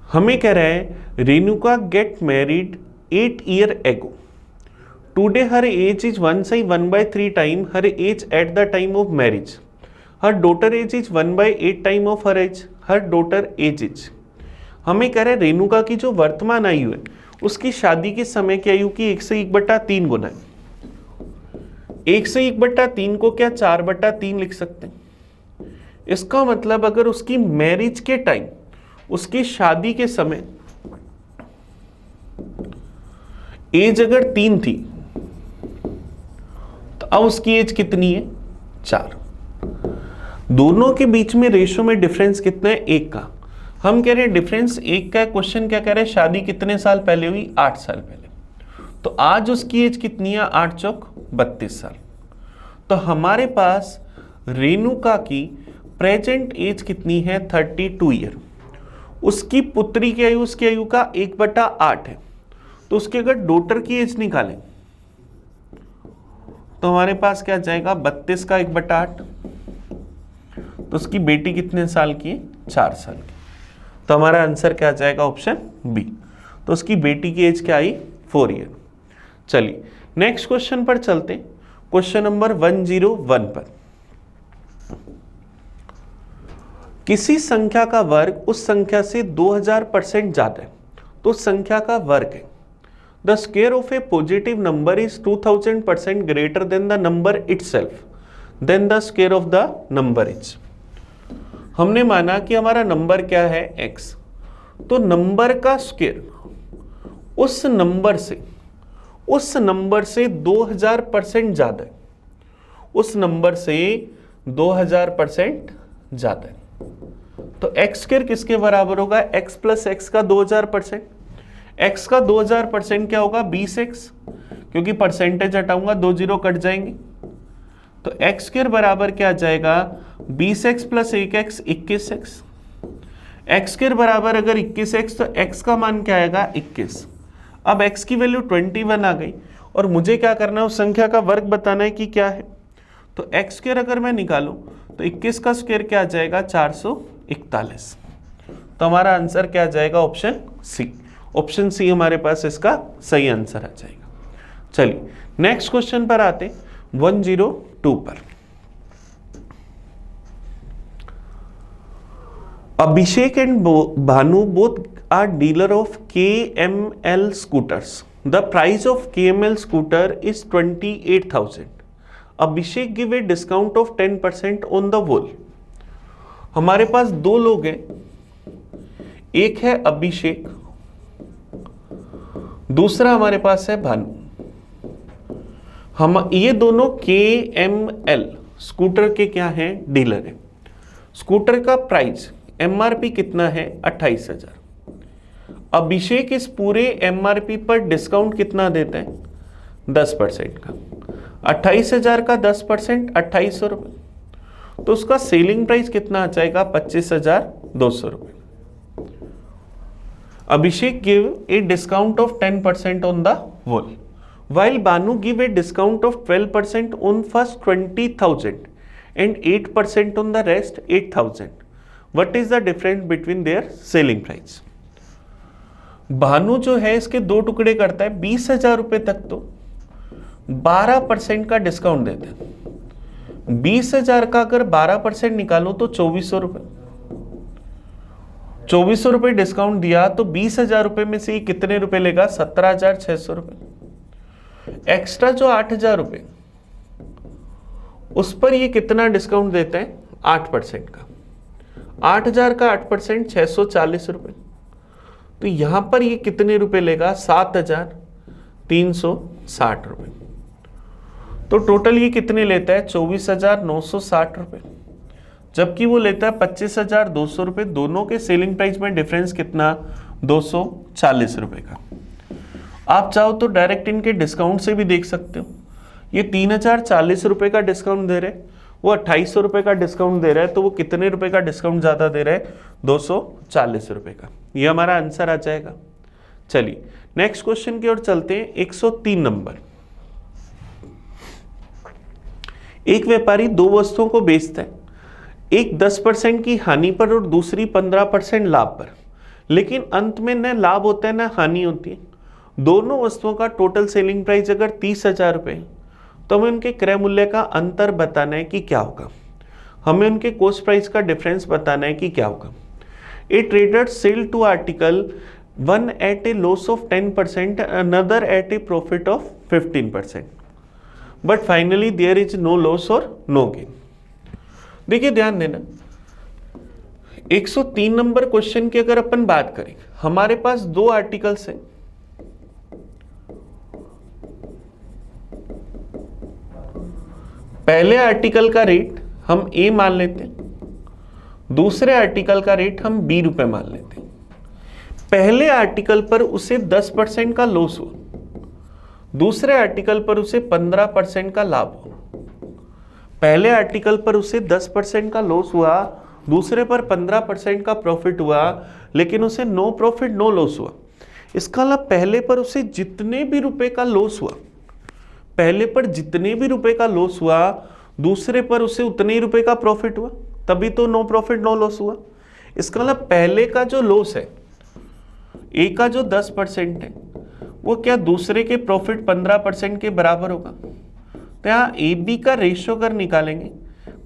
हमें कह रहा है Renuka get married 8 year ago. Today her age is 1/3 time her age at the time of marriage. Her daughter age is 1/8 time of her age. Her daughter age is. हमें कह रहे हैं रेणुका की जो वर्तमान आयु है उसकी शादी के समय की आयु की 1/3 गुना है। 1/3 को क्या 4/3 लिख सकते हैं? इसका मतलब अगर उसकी मैरिज के टाइम, उसकी शादी के समय एज अगर 3 थी तो अब उसकी एज कितनी है? 4। दोनों के बीच में रेशो में डिफरेंस कितना है? 1 का। हम कह रहे हैं डिफरेंस 1 का है। क्वेश्चन क्या कह रहे हैं? शादी कितने साल पहले हुई? 8 साल पहले। तो आज उसकी एज कितनी है? 8 चौक 32 साल। तो हमारे पास रेणुका की प्रेजेंट एज कितनी है? 32 ईयर। उसकी पुत्री की आयु, उसकी आयु का 1/8 है। तो उसके अगर डॉटर की एज निकालें तो हमारे पास क्या जाएगा? 32 का 1/8। तो उसकी बेटी कितने साल की है? 4 साल की। तो हमारा आंसर क्या जाएगा? Option b. तो उसकी बेटी की एज क्या आई? 4 ईयर। चलिए नेक्स्ट क्वेश्चन पर चलते हैं। क्वेश्चन नंबर 101 पर किसी संख्या का वर्ग उस संख्या से 2000% ज्यादा है तो उस संख्या का वर्ग है। The square of a positive number is 2000% greater than the number itself, then the square of the number is. हमने माना कि हमारा नंबर क्या है? x। तो नंबर का स्क्वायर उस नंबर से 2000% ज्यादा है। उस नंबर से 2000% ज्यादा है। तो x स्क्वायर किसके बराबर होगा? x प्लस x का 2000%। x का 2000% क्या होगा? 20x, क्योंकि परसेंटेज हटाऊंगा 2 0 कट जाएंगे। तो x स्क्वायर बराबर क्या आ जाएगा? 20x plus 1x 21x। x square बराबर अगर 21x तो x का मान क्या आएगा? 21। अब x की वैल्यू 21 आ गई और मुझे क्या करना है? उस संख्या का वर्ग बताना है कि क्या है। तो x स्क्वायर अगर मैं निकालूं तो 21 का स्क्वायर क्या आ जाएगा? 441। तो हमारा आंसर क्या आ जाएगा? Option C. ऑप्शन सी हमारे पास इसका सही आंसर आ जाएगा। चलिए नेक्स्ट क्वेश्चन पर आते 102 पर। Abhishek and Bhanu both are dealer of KML scooters. The price of KML scooter is 28,000. Abhishek give a discount of 10% on the whole. हमारे पास 2 लोग हैं, एक है अभिषेक, दूसरा हमारे पास है भानु। हम ये दोनों KML स्कूटर के क्या हैं? डीलर हैं। स्कूटर का प्राइस MRP कितना है? 28,000। अभिषेक इस पूरे MRP पर डिस्काउंट कितना देता है? 10% का। 28,000 का 10% 2800 रुपये। तो उसका सेलिंग प्राइस कितना आ जाएगा? 25,200 रुपये। Abhishek give a discount of 10% on the whole, while Banu give a discount of 12% on first 20,000 and 8% on the rest 8,000. What is the difference between their selling price. Bhanu जो है इसके 2 टुकड़े करता है, 20,000 रुपए तक तो 12% का डिस्काउंट देते हैं। 20,000 का अगर 12% निकालो तो 2400 रुपए, 2400 रुपए डिस्काउंट दिया तो 20,000 रुपए में से कितने रुपए लेगा, 17,600 रुपए। एक्स्ट्रा जो 8,000 रुपए उस पर ये कितना डिस्काउंट देते हैं, 8% का। 8,000 का 8% 640 रुपए, तो यहां पर ये कितने रुपए लेगा, 7,360 रुपए। तो टोटल ये कितने लेता है, 24,960 रुपए, जबकि वो लेता है 25,200 रुपए। दोनों के सेलिंग प्राइस में डिफरेंस कितना, 240 रुपए का। आप चाहो तो डायरेक्ट इनके डिस्काउंट से भी देख सकते हो। ये 3,040 रुपए का डिस्काउंट दे रहे हैं, वो 2,800 रुपए का डिस्काउंट दे रहा है, तो वो कितने रुपए का डिस्काउंट ज्यादा दे रहा है, 240 रुपए का। ये हमारा आंसर आ जाएगा। चलिए नेक्स्ट क्वेश्चन की ओर चलते हैं। 103 नंबर। एक व्यापारी 2 वस्तुओं को बेचता है, एक 10% की हानि पर और दूसरी 15% लाभ पर, लेकिन अंत में न लाभ होता है न हानि होती है। दोनों वस्तुओं का टोटल सेलिंग प्राइस अगर 30,000 रुपए है, तो हमें उनके क्रय मूल्य का अंतर बताना है कि क्या होगा। हमें उनके कॉस्ट प्राइस का डिफरेंस बताना है कि क्या होगा। A trader sell two article, one at a loss of 10%, another at a profit of 15%, but finally there is no loss और नो गेन। देखिए ध्यान देना, 103 नंबर क्वेश्चन की अगर अपन बात करें, हमारे पास 2 आर्टिकल्स हैं। पहले आर्टिकल का रेट हम ए मान लेते हैं, दूसरे आर्टिकल का रेट हम बी रुपए मान लेते हैं। पहले आर्टिकल पर उसे 10% का लॉस हुआ, दूसरे आर्टिकल पर उसे 15% का लाभ हुआ। पहले आर्टिकल पर उसे 10% का लॉस हुआ, दूसरे पर 15% का प्रॉफिट हुआ, लेकिन उसे नो प्रॉफिट नो लॉस हुआ। इसका मतलब पहले पर उसे जितने भी रुपए का लॉस हुआ, पहले पर जितने भी रुपए का लॉस हुआ, दूसरे पर उसे उतने ही रुपए का प्रॉफिट हुआ, तभी तो नो प्रॉफिट नो लॉस हुआ। इसका मतलब पहले का जो लॉस है, ए का जो 10% है, वो क्या दूसरे के प्रॉफिट 15% के बराबर होगा। तो यहाँ ए बी का रेशियो अगर निकालेंगे,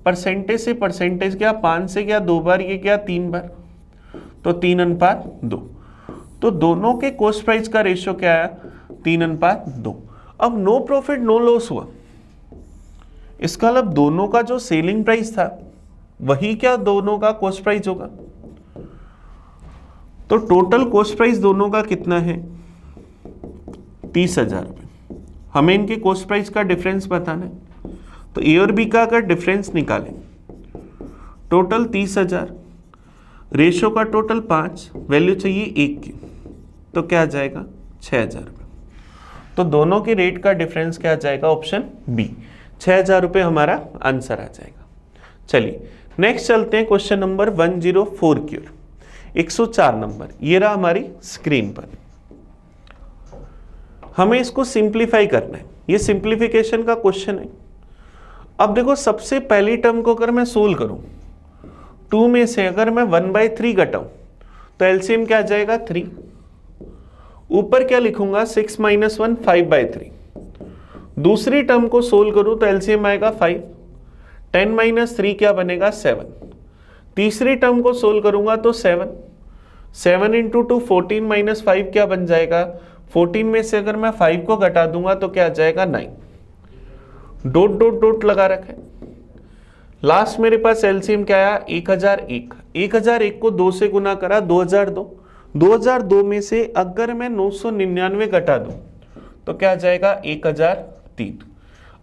परसेंटेज से परसेंटेज क्या 5 से क्या 2 बार, ये क्या 3 बार, तो 3:2। तो दोनों के कॉस्ट प्राइस का रेशियो क्या आया, 3:2। अब नो प्रॉफिट नो लॉस हुआ, इसका मतलब दोनों का जो सेलिंग प्राइस था वही क्या दोनों का कॉस्ट प्राइस होगा। तो टोटल कॉस्ट प्राइस दोनों का कितना है, 30,000 रुपये। हमें इनके कॉस्ट प्राइस का डिफरेंस बताना है, तो ए और बी का अगर डिफरेंस निकालें, टोटल 30,000, रेशियो का टोटल 5, वैल्यू चाहिए 1 की, तो क्या आ जाएगा 6,000 रुपये। तो दोनों के रेट का डिफरेंस क्या आ जाएगा, ऑप्शन बी, 6,000 रुपये हमारा आंसर आ जाएगा। चलिए नेक्स्ट चलते हैं क्वेश्चन नंबर 104 की ओर। 104 नंबर, ये रहा हमारी स्क्रीन पर। हमें इसको सिंप्लीफाई करना है, ये सिंप्लीफिकेशन का क्वेश्चन है। अब देखो सबसे पहली टर्म को अगर मैं सोल्व करूं, 2 में से अगर मैं 1/3 घटाऊं तो एलसीएम क्या आ जाएगा, 3। ऊपर क्या लिखूंगा, 6 - 1 5/3। दूसरी टर्म को सोल्व करूं तो एलसीएम आएगा 5, 10 - 3 क्या बनेगा, 7। तीसरी टर्म को सोल्व करूंगा तो 7 × 2 14 - 5 क्या बन जाएगा, 14 में से अगर मैं 5 को घटा दूंगा तो क्या आ जाएगा, 9। डॉट डॉट डॉट लगा रखा है। लास्ट मेरे पास एलसीएम क्या आया, 1001। 1001 को 2 से गुना करा, 2002। 2002 में से अगर मैं 999 घटा दूं तो क्या आ जाएगा, 1003।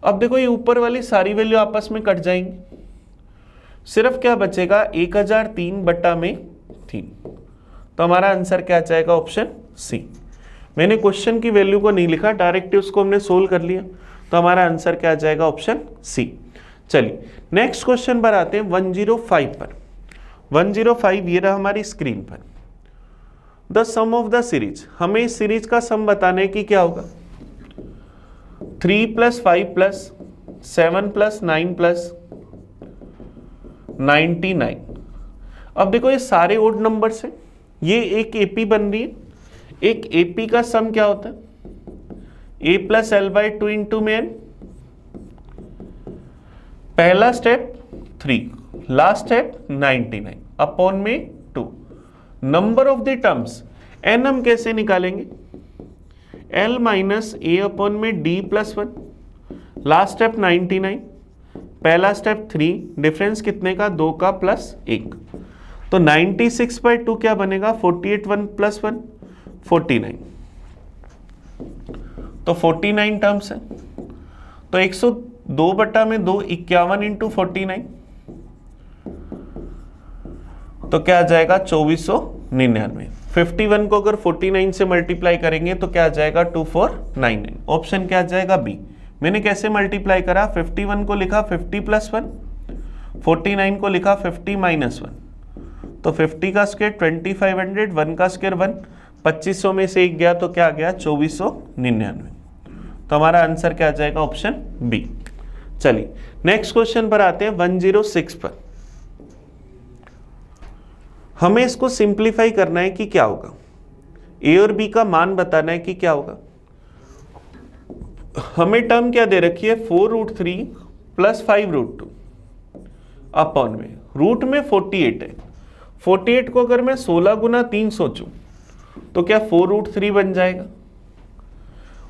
अब देखो ये ऊपर वाली सारी वैल्यू आपस में कट जाएंगी, सिर्फ क्या बचेगा, 1003 बटा में 3। तो हमारा आंसर क्या आ जाएगा, ऑप्शन सी। मैंने क्वेश्चन की वैल्यू को नहीं लिखा, डायरेक्ट उसको हमने सोल्व कर लिया, तो हमारा आंसर क्या आ जाएगा, ऑप्शन सी। चलिए नेक्स्ट क्वेश्चन पर आते हैं 105 पर। 105 ये रहा हमारी स्क्रीन पर। The sum of the series, हमें इस सीरीज का सम बताना है कि क्या होगा। 3 + 5 + 7 + 9 + 99। अब देखो ये सारे ओड नंबर्स हैं, ये एक एपी बन रही है। एक एपी का सम क्या होता है? a plus L by two into में n। पहला स्टेप 3, लास्ट स्टेप 99 अपॉन में 2। Number of the terms n हम कैसे निकालेंगे? l माइनस ए अपॉन में d प्लस 1। लास्ट स्टेप 99, पहला स्टेप 3, डिफरेंस कितने का? 2 का प्लस 1। तो 96/2 क्या बनेगा? 48 1 प्लस 1 49। तो 49 टर्म्स है, तो 102/2 51 इंटू 49, तो क्या आ जाएगा? 2499। 51 को अगर 49 से मल्टीप्लाई करेंगे तो क्या आ जाएगा? 2499। ऑप्शन क्या आ जाएगा? बी। मैंने कैसे मल्टीप्लाई करा? 51 को लिखा 50 प्लस 1, 49 को लिखा 50 माइनस 1, तो 50 का स्क्वायर 2500, 1 का स्क्वायर 1, 2500 में से 1 गया तो क्या आ गया? 2499। तो हमारा आंसर क्या आ जाएगा? Option b. चलिए नेक्स्ट क्वेश्चन पर आते हैं, 106 पर। हमें इसको सिंप्लीफाई करना है कि क्या होगा, ए और बी का मान बताना है कि क्या होगा। हमें टर्म क्या दे रखी है? 4√3 प्लस 5√2 अपॉन में रूट में 48 है। 48 को अगर मैं 16 गुना 3 सोचूं तो क्या 4√3 बन जाएगा?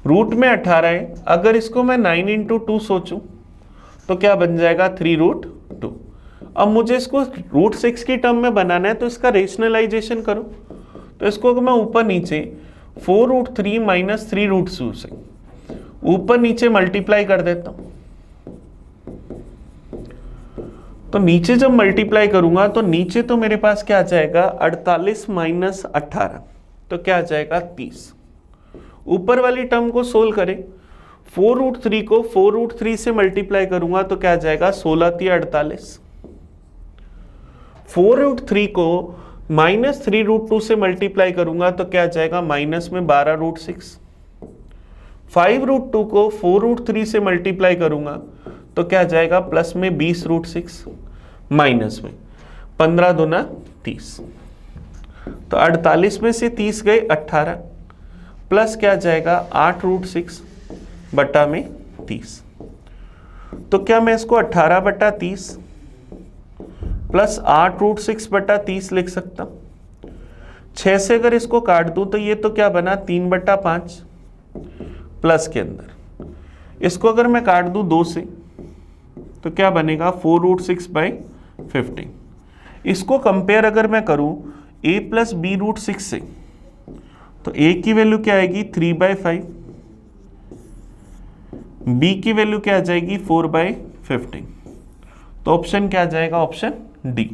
रूट में 18 है, अगर इसको मैं 9 इंटू 2 सोचूं तो क्या बन जाएगा? 3√2। अब मुझे इसको √6 की टर्म में बनाना है, तो इसका रेशनलाइजेशन करो। तो इसको मैं ऊपर नीचे 4√3 माइनस 3√2 से ऊपर नीचे मल्टीप्लाई कर देता हूं। तो नीचे जब मल्टीप्लाई करूंगा तो नीचे तो मेरे पास क्या आ जाएगा? 48 माइनस 18, तो क्या आ जाएगा? 30। ऊपर वाली टर्म को सोल्व करें, 4√3 को 4√3 से मल्टीप्लाई करूंगा तो क्या आ जाएगा? 16 × 48। 4√3 को माइनस 3√2 से मल्टीप्लाई करूंगा तो क्या आ जाएगा? माइनस में 12√6। 5√2 को 4√3 से मल्टीप्लाई करूंगा तो क्या आ जाएगा? प्लस में 20√6, माइनस में 15 दूना 30। तो 48 में से 30 गए 18, प्लस क्या जाएगा? 8√6 बटा में 30। तो क्या मैं इसको 18/30 प्लस 8√6 बटा 30 लिख सकता हूं? 6 से अगर इसको काट दूं तो ये तो क्या बना? 3/5 प्लस के अंदर इसको अगर मैं काट दूं 2 से तो क्या बनेगा? 4√6/15। इसको कंपेयर अगर मैं करूं a प्लस b√6 से, तो a की वैल्यू क्या आएगी? 3/5, b की वैल्यू क्या आ जाएगी? 4/15। तो ऑप्शन क्या आ जाएगा? Option D.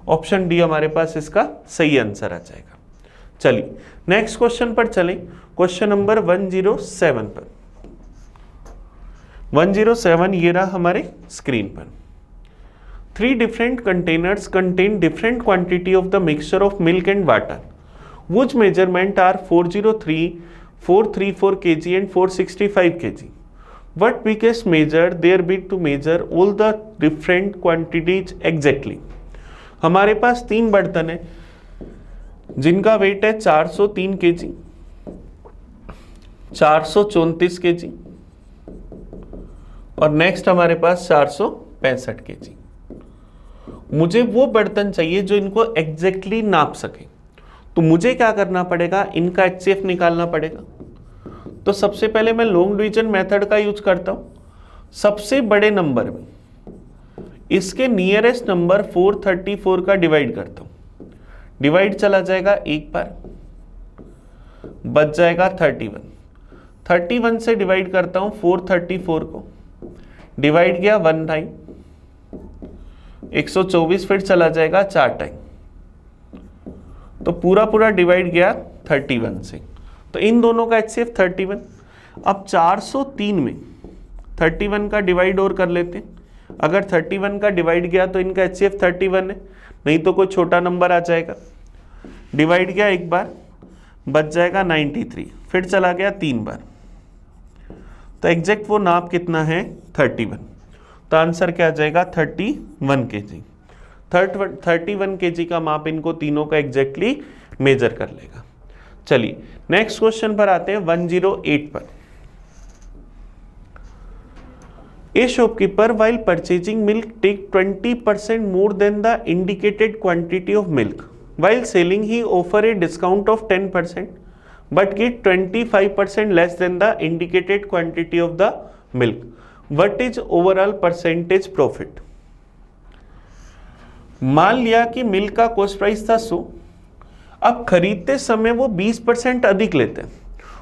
ऑप्शन डी हमारे पास इसका सही आंसर आ जाएगा। चलिए नेक्स्ट क्वेश्चन पर चलें, क्वेश्चन नंबर 107 पर। 107 ये रहा हमारे स्क्रीन पर। 3 different containers contain different quantity of the mixture of milk and water, which measurement are 403, 434 kg and 465 kg. What biggest measure there be to measure all the different quantities exactly? हमारे पास 3 बर्तन है जिनका wait है 403 kg, 434 kg और next हमारे पास 465 kg। मुझे वो बर्तन चाहिए जो इनको एग्जैक्टली नाप सके। तो मुझे क्या करना पड़ेगा? इनका HCF निकालना पड़ेगा। तो सबसे पहले मैं लॉन्ग डिवीजन मेथड का यूज करता हूं। सबसे बड़े नंबर में इसके नियरेस्ट नंबर 434 का डिवाइड करता हूं। डिवाइड चला जाएगा एक बार, बच जाएगा 31। 31 से डिवाइड करता हूं 434 को, डिवाइड किया 1 टाइम, 124 फिर चला जाएगा 4 टाइम, तो पूरा डिवाइड गया 31 से। तो इन दोनों का HCF 31। अब 403 में 31 का डिवाइड और कर लेते हैं। अगर 31 का डिवाइड गया तो इनका HCF 31 है, नहीं तो कोई छोटा नंबर आ जाएगा। डिवाइड किया एक बार, बच जाएगा 93, फिर चला गया 3 बार, तो एग्जैक्ट वो नाप कितना है? 31। तो आंसर क्या आ जाएगा? 31 kg। 31 kg का माप इनको तीनों का एग्जैक्टली मेजर कर लेगा। चलिए नेक्स्ट क्वेश्चन पर आते हैं 108 पर। A shopkeeper while purchasing milk take 20% more than the indicated quantity of milk. While selling he offer a discount of 10% but get 25% less than the indicated quantity of the milk. What is overall percentage profit? मान लिया कि milk का cost price था 100, अब खरीदते समय वो 20% अधिक लेते हैं।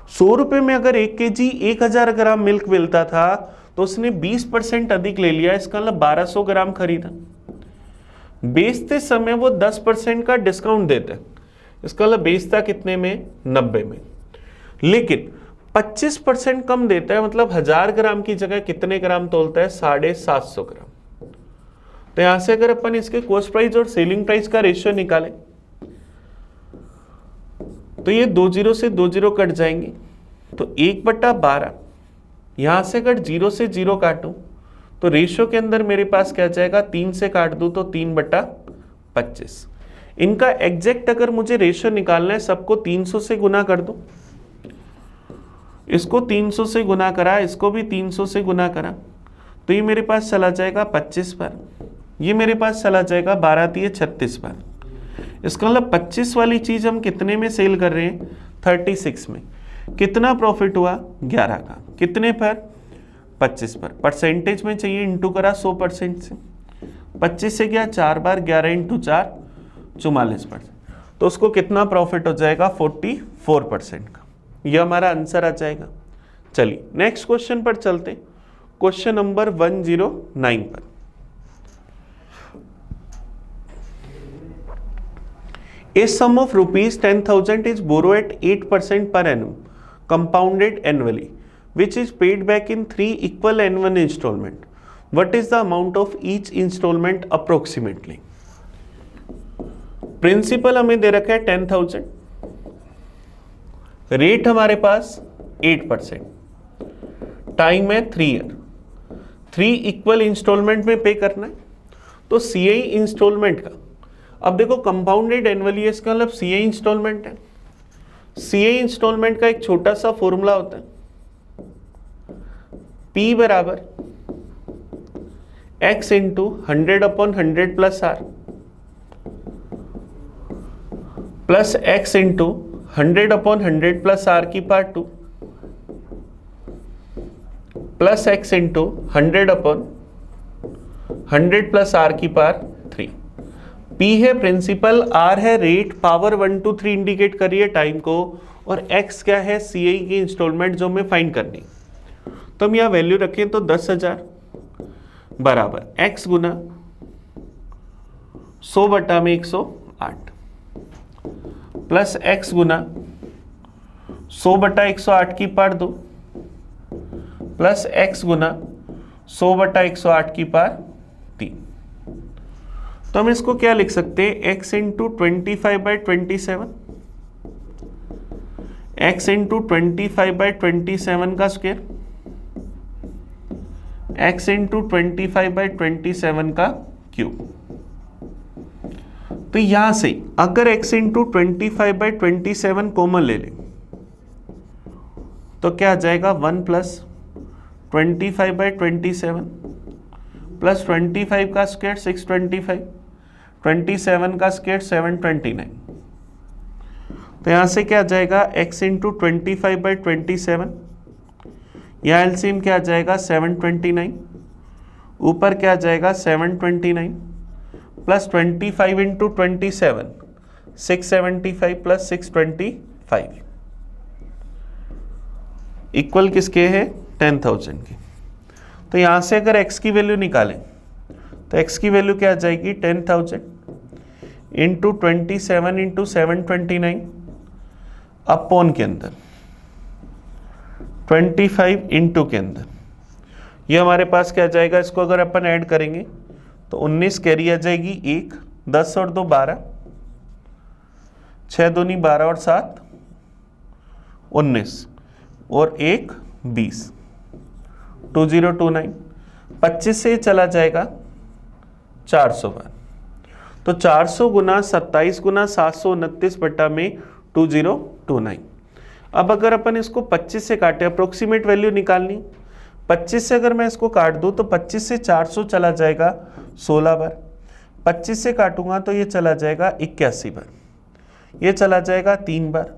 100 रुपये में अगर 1 kg 1000 ग्राम मिल्क मिलता था तो उसने 20% अधिक ले लिया, इसका मतलब 1200 ग्राम खरीदा। बेचते समय वो 10% का डिस्काउंट देते हैं, इसका मतलब बेचता कितने में, 90 में, लेकिन 25% कम देता है, मतलब 1000 ग्राम की जगह कितने ग्राम तोलता है, 750 ग्राम। तो यहां से अगर अपन इसके कॉस्ट प्राइस और सेलिंग प्राइस का रेशियो निकालें तो ये 2 जीरो से 2 जीरो कट जाएंगे, तो 1/12, यहां से अगर 0 से 0 काटूं तो रेशियो के अंदर मेरे पास क्या जाएगा, 3 से काट दूं तो 3/25। इनका एग्जैक्ट अगर मुझे रेशियो निकालना है, सबको 300 से गुना कर दूं, इसको 300 से गुना करा, इसको भी 300 से गुना करा, तो ये मेरे पास चला जाएगा 25 बार, ये मेरे पास चला जाएगा 12 36 बार। इसका मतलब 25 वाली चीज हम कितने में सेल कर रहे हैं, 36 में। कितना प्रॉफिट हुआ, 11 का। कितने पर, 25 पर। परसेंटेज में चाहिए, इंटू करा 100% से, 25 से गया 4 बार, 11 × 4 44%, तो उसको कितना प्रॉफिट हो जाएगा, 44% का। यह हमारा आंसर आ जाएगा। चलिए नेक्स्ट क्वेश्चन पर चलते हैं, क्वेश्चन नंबर 109 पर। A sum of rupees 10,000 is borrowed at 8% per annum, compounded annually, which is paid back in 3 equal N1 installment. What is the amount of each installment approximately? Principal हमें दे रखा है 10,000, rate हमारे पास 8%, time है 3 year, 3 equal instalment में पे करना है। तो CI इंस्टॉलमेंट का, अब देखो कंपाउंडेड एनुअली, इसका मतलब CI इंस्टॉलमेंट है। CI इंस्टॉलमेंट का एक छोटा सा फॉर्मूला होता है, P बराबर X into 100/100 plus R plus X into 100/100 plus R की power 2 plus X into 100/100 plus R की पावर 3। P है प्रिंसिपल, R है रेट, पावर 1 2 3 इंडिकेट करिए टाइम को, और X क्या है, CI की इंस्टॉलमेंट जो हमें फाइंड करनी। तो हम यहाँ वैल्यू रखें तो 10,000 बराबर X गुना 100/108 प्लस X गुना 100/108 की पावर 2 प्लस X गुना 100/108 की पावर 3। तो हम इसको क्या लिख सकते हैं, x इंटू 25/27, x इंटू 25/27 का स्क्वायर, x इंटू 25/27 का क्यूब। तो यहां से अगर x इंटू 25/27 कॉमन ले लें तो क्या आ जाएगा, 1 प्लस 25/27 प्लस 25 का स्क्वायर 625, 27 का स्क्वायर 729। तो यहां से क्या आ जाएगा, x इंटू 25/27, यहाँ एलसीएम क्या आ जाएगा, 729, ऊपर क्या आ जाएगा 729 प्लस 25 इंटू 27 675 प्लस 625 इक्वल किसके है, 10,000 के। तो यहां से अगर x की वैल्यू निकालें तो x की वैल्यू क्या आ जाएगी, 10,000 इंटू 27 इंटू 729 अपॉन के अंदर 25 इंटू के अंदर, ये हमारे पास क्या आ जाएगा, इसको अगर अपन ऐड करेंगे तो 19 कैरी आ जाएगी, 1 10 और 2 12, 6 दूनी 12 और 7 19 और 1 20, 2029, 25 से चला जाएगा 400 बार। तो 400 गुना 27 गुना 729 बटा में 2029। अब अगर अपन इसको 25 से काटे, अप्रोक्सीमेट वैल्यू निकालनी, 25 से अगर मैं इसको काट दूं तो 25 से 400 चला जाएगा 16 बार, 25 से काटूंगा तो ये चला जाएगा 81 बार, ये चला जाएगा 3 बार।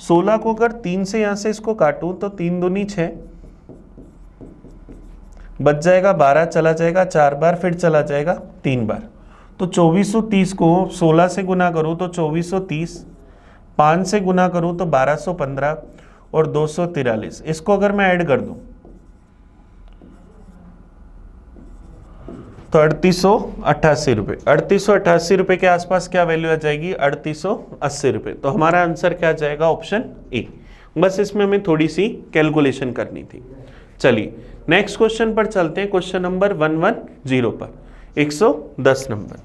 16 को अगर 3 से यहाँ से इसको काटूं तो 3 दूनी 6, बच जाएगा 12, चला जाएगा 4 बार, फिर चला जाएगा 3 बार। तो 2430 को 16 से गुना करूं तो 2430, 5 से गुना करूं तो 1215 और 243। इसको अगर मैं ऐड कर दूं तो 3888 रुपये, 3888 रुपये के आसपास क्या वैल्यू आ जाएगी, 3880 रुपये। तो हमारा आंसर क्या आ जाएगा, ऑप्शन ए। बस इसमें हमें थोड़ी सी कैलकुलेशन करनी थी। चलिए नेक्स्ट क्वेश्चन पर चलते हैं, क्वेश्चन नंबर 110 पर, 110 नंबर।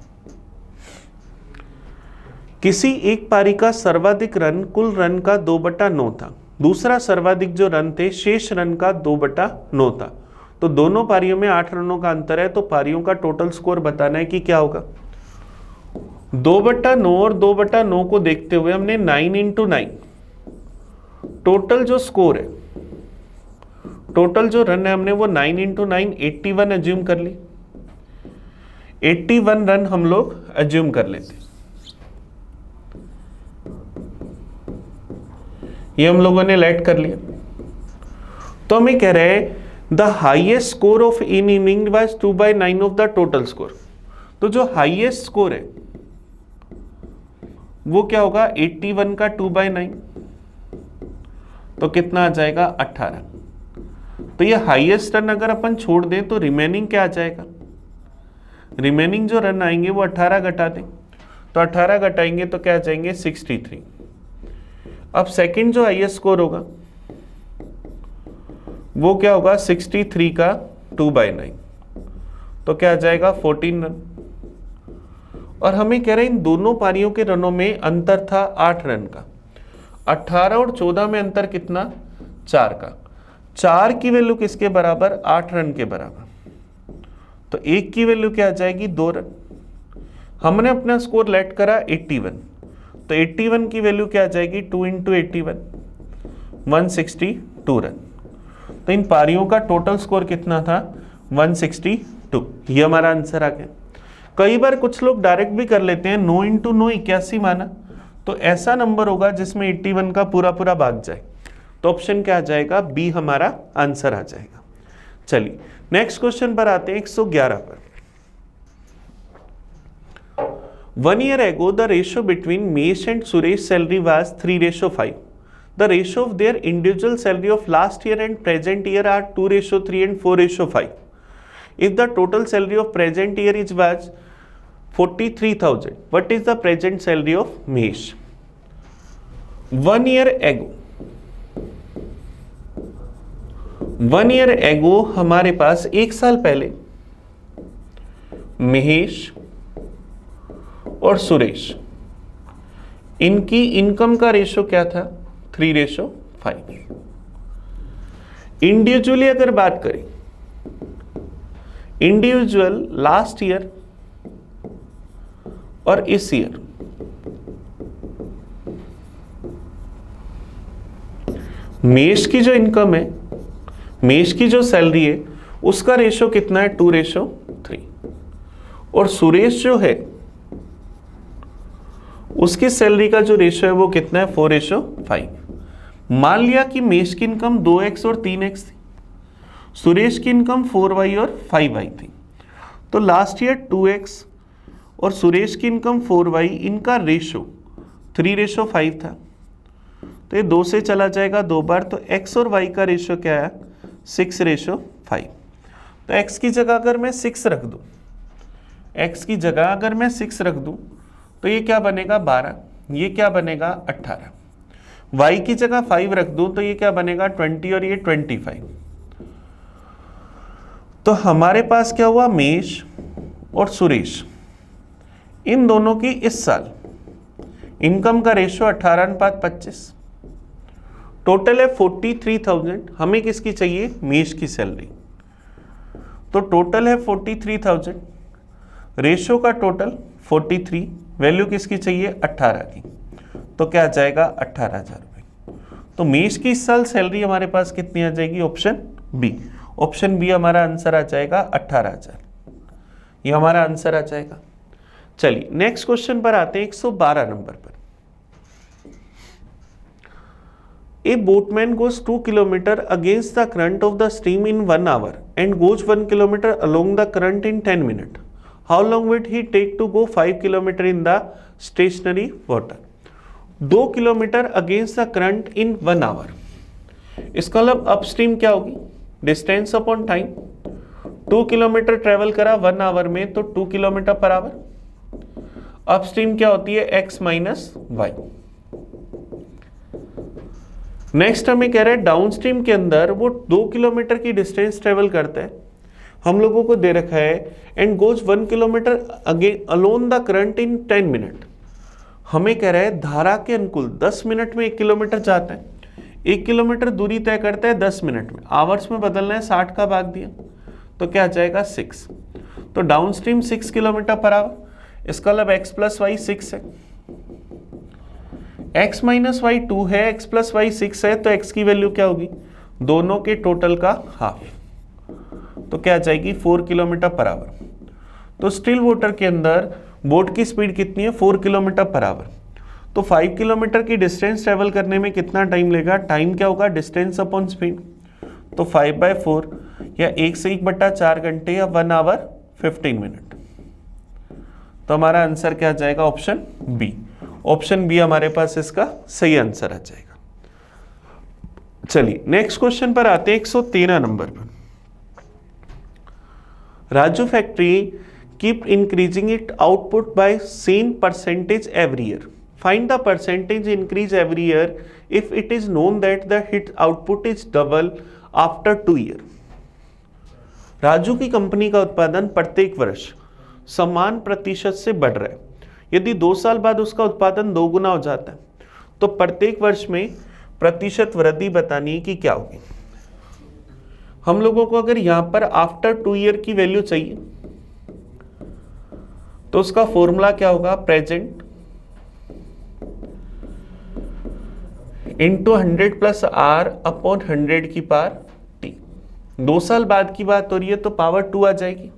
किसी एक पारी का सर्वाधिक रन कुल रन का 2/9 था, दूसरा सर्वाधिक जो रन थे शेष रन का 2/9 था। तो दोनों पारियों में 8 रनों का अंतर है, तो पारियों का टोटल स्कोर बताना है कि क्या होगा। 2/9 और 2/9 को देखते हुए हमने 9 × 9 टोटल जो स्कोर है, टोटल जो रन है हमने वो 9 × 9 81 एज्यूम कर ली। 81 रन हम लोग एज्यूम कर लेते, ये हम लोगों ने लेट कर लिया। तो हमें कह रहे हैं the highest score of in inning was 2/9 of the total score. तो जो हाइएस्ट स्कोर है वो क्या होगा, 81 का 2/9, तो कितना आ जाएगा 18। तो ये हाईएस्ट रन अगर अपन छोड़ दें तो रिमेनिंग क्या आ जाएगा, रिमेनिंग जो रन आएंगे वो 18 घटा दें, तो 18 घटाएंगे तो क्या आ जाएंगे 63। अब सेकंड जो हाईएस्ट स्कोर होगा वो क्या होगा, 63 का 2/9, तो क्या आ जाएगा 14 रन। और हमें कह रहे हैं इन दोनों पारियों के रनों में अंतर था 8 रन का, 18 और 14 में अंतर कितना, 4 का। 4 की वैल्यू किसके बराबर, 8 रन के बराबर, तो 1 की वैल्यू क्या आ जाएगी, 2 रन। हमने अपना स्कोर लेट करा 81, तो 81 की वैल्यू क्या आ जाएगी, 2 × 81, 162 रन। तो इन पारियों का टोटल स्कोर कितना था, 162। ये हमारा आंसर आ गया। कई बार कुछ लोग डायरेक्ट भी कर लेते हैं, 9 × 9 81 माना, तो ऐसा नंबर होगा जिसमें 81 का पूरा पूरा भाग जाए, तो ऑप्शन क्या आ जाएगा, बी हमारा आंसर आ जाएगा। चलिए नेक्स्ट क्वेश्चन पर आते हैं, 111 पर। 1 year ago the ratio between Mesh and Suresh salary was 3:5. The ratio of their individual salary of last year and present year are 2:3 and 4:5. If the total salary of present year was 43,000, what is the present salary of Mesh? 1 year ago, 1 year ago हमारे पास 1 साल पहले महेश और सुरेश, इनकी income का ratio क्या था, 3:5। Individually अगर बात करें, इंडिविजुअल लास्ट ईयर और इस ईयर, मेष की जो इनकम है, मेष की जो सैलरी है, उसका रेशो कितना है, 2:3। और सुरेश जो है उसकी सैलरी का जो रेशो है वो कितना है, 4:5। मान लिया कि मेष की इनकम 2x और 3x थी, सुरेश की इनकम 4y और 5y थी, तो लास्ट ईयर 2x और सुरेश की इनकम 4y, इनका रेशो 3:5 था, तो ये 2 से चला जाएगा 2 बार, तो x और y का रेशो क्या है, 6:5। तो x की जगह अगर मैं 6 रख दूं, x की जगह अगर मैं 6 रख दूं तो ये क्या बनेगा 12, ये क्या बनेगा 18। y की जगह 5 रख दूं तो ये क्या बनेगा 20 और ये 25। तो हमारे पास क्या हुआ, मेष और सुरेश, इन दोनों की इस साल इनकम का रेशो 18:25, टोटल है 43,000। हमें किसकी चाहिए, मेष की सैलरी, तो टोटल है 43,000, रेशो का टोटल 43, वैल्यू किसकी चाहिए 18 की, तो क्या आ जाएगा 18,000 रुपये। तो मेष की इस साल सैलरी हमारे पास कितनी आ जाएगी, ऑप्शन बी। ऑप्शन बी हमारा आंसर आ जाएगा 18,000, ये हमारा आंसर आ जाएगा। चलिए नेक्स्ट क्वेश्चन पर आते हैं 112 नंबर पर। A boatman goes 2 kilometer against the current of the stream in 1 hour and goes 1 kilometer along the current in 10 minutes. How long would he take to go 5 kilometer in the stationary water? 2 kilometre against the current in 1 hour, इसका मतलब upstream क्या होगी, distance upon time. 2 kilometre travel करा 1 our में, तो 2 kilometre per hour. Upstream क्या होती है, x माइनस वाई। नेक्स्ट हमें कह रहा है डाउनस्ट्रीम के अंदर वो 2 किलोमीटर की डिस्टेंस ट्रेवल करता है, हम लोगों को दे रखा है, and goes 1 kilometre again alone the current in 10 minute. हमें कह रहा है धारा के अनुकूल 10 मिनट में 1 किलोमीटर जाता है, 1 किलोमीटर दूरी तय करता है 10 मिनट में, आवर्स में बदलना है, 60 का भाग दिया तो क्या आ जाएगा 6। तो डाउनस्ट्रीम 6 किलोमीटर पर आवर, इसका मतलब x प्लस वाई 6 है, x माइनस वाई 2 है, x प्लस वाई 6 है, तो x की वैल्यू क्या होगी, दोनों के टोटल का हाफ, तो क्या आ जाएगी 4 किलोमीटर पर आवर। तो स्टिल वाटर के अंदर बोट की स्पीड कितनी है, 4 किलोमीटर पर आवर। तो 5 किलोमीटर की डिस्टेंस ट्रेवल करने में कितना टाइम लेगा, टाइम क्या होगा, डिस्टेंस अपॉन स्पीड, तो 5/4 या 1 से 1/4 घंटे या 1 आवर 15 मिनट। तो हमारा आंसर क्या आ जाएगा, ऑप्शन बी। ऑप्शन बी हमारे पास इसका सही आंसर आ जाएगा। चलिए नेक्स्ट क्वेश्चन पर आते हैं 113 नंबर पर। Raju factory keep increasing it output by same percentage every year, find the percentage increase every year if it is known that the hit output is double after 2 year. Raju की company का उत्पादन प्रत्येक वर्ष समान प्रतिशत से बढ़ रहा है, यदि 2 साल बाद उसका उत्पादन 2 गुना हो जाता है तो प्रत्येक वर्ष में प्रतिशत वृद्धि बतानी है कि क्या होगी। हम लोगों को अगर यहां पर आफ्टर 2 ईयर की वैल्यू चाहिए तो उसका फॉर्मूला क्या होगा, present into 100 plus r upon 100 की पावर टी। 2 साल बाद की बात हो रही है तो पावर 2 आ जाएगी।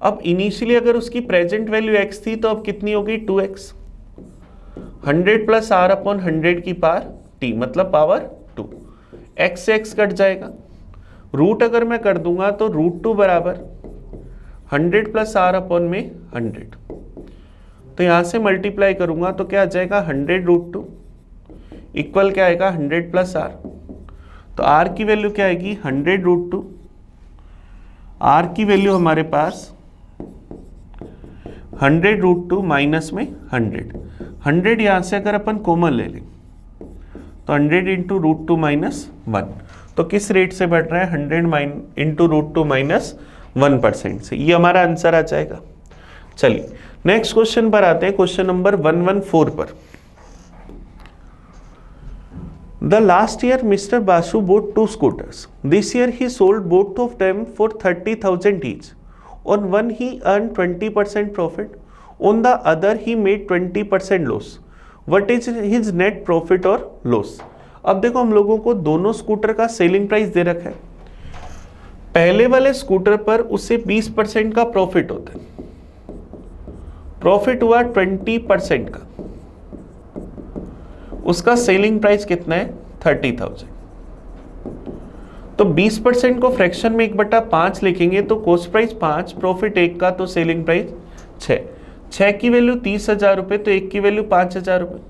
अब इनिशियली अगर उसकी प्रेजेंट वैल्यू x थी तो अब कितनी होगी 2x, 100 प्लस आर अपॉन 100 की पावर t मतलब पावर 2, x से x कट जाएगा, रूट अगर मैं कर दूंगा तो √2 बराबर 100 प्लस आर अपॉन में 100, तो यहां से मल्टीप्लाई करूंगा तो क्या आ जाएगा 100√2 इक्वल क्या आएगा 100 प्लस आर। तो r की वैल्यू क्या आएगी 100√2, r की वैल्यू हमारे पास 100√2 माइनस में 100 यहां से अगर अपन कॉमन ले लें तो 100 इंटू √2 माइनस 1, तो किस रेट से बढ़ रहा है 100 इंटू √2 माइनस 1% से, ये हमारा आंसर आ जाएगा। चलिए नेक्स्ट क्वेश्चन पर आते हैं, क्वेश्चन नंबर 114 पर। The last year Mr. Basu bought 2 scooters. This year he sold both of them for 30,000 each. On one he earned 20% profit, on the other he made 20% loss. What is his net profit or loss? अब देखो हम लोगों को दोनों scooter का selling price दे रखा है। पहले वाले स्कूटर पर उससे 20% का प्रॉफिट होता है, प्रॉफिट हुआ 20% का, उसका सेलिंग प्राइस कितना है 30,000। तो 20% को फ्रैक्शन में 1/5 लिखेंगे तो कॉस्ट प्राइस 5, प्रॉफिट 1 का, तो सेलिंग प्राइस 6 की वैल्यू 30,000 रुपये, तो 1 की वैल्यू 5,000 रुपये।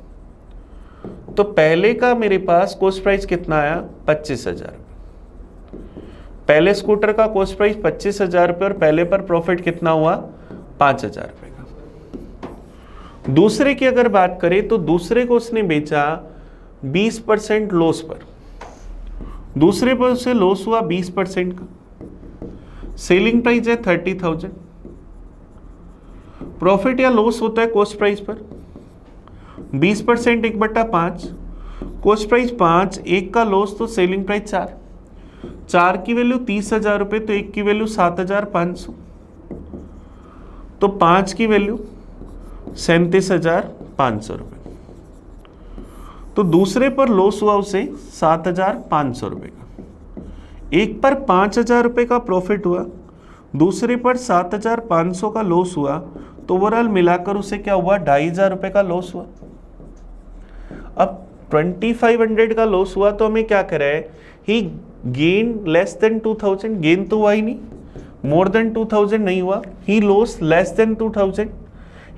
तो पहले का मेरे पास कॉस्ट प्राइस कितना आया 25,000 रुपये। पहले स्कूटर का कॉस्ट प्राइस 25,000 रुपये और पहले पर प्रॉफिट कितना हुआ 5,000 रुपये का। दूसरे की अगर बात करें तो दूसरे को उसने बेचा 20% लॉस पर, दूसरे पर उसे लॉस हुआ 20% का, सेलिंग प्राइस है 30,000, प्रॉफिट या लॉस होता है कॉस्ट प्राइस पर 20% 1/5, कॉस्ट प्राइस 5, 1 का लॉस तो सेलिंग प्राइस 4 की वैल्यू 30,000 रुपये, तो 1 की वैल्यू 7,500, तो 5 की वैल्यू 37,500 रुपये। तो दूसरे पर लॉस हुआ उसे 7,500 रुपये का। एक पर 5,000 रुपये का प्रॉफिट हुआ, दूसरे पर 7,500 का लॉस हुआ, तो ओवरऑल मिलाकर उसे क्या हुआ, 2,500 रुपये का लॉस हुआ। अब 2,500 का लॉस हुआ तो हमें क्या करा है, ही गेन लेस देन 2,000, गेन तो हुआ ही नहीं, मोर देन 2,000 नहीं हुआ, he lost less than 2,000,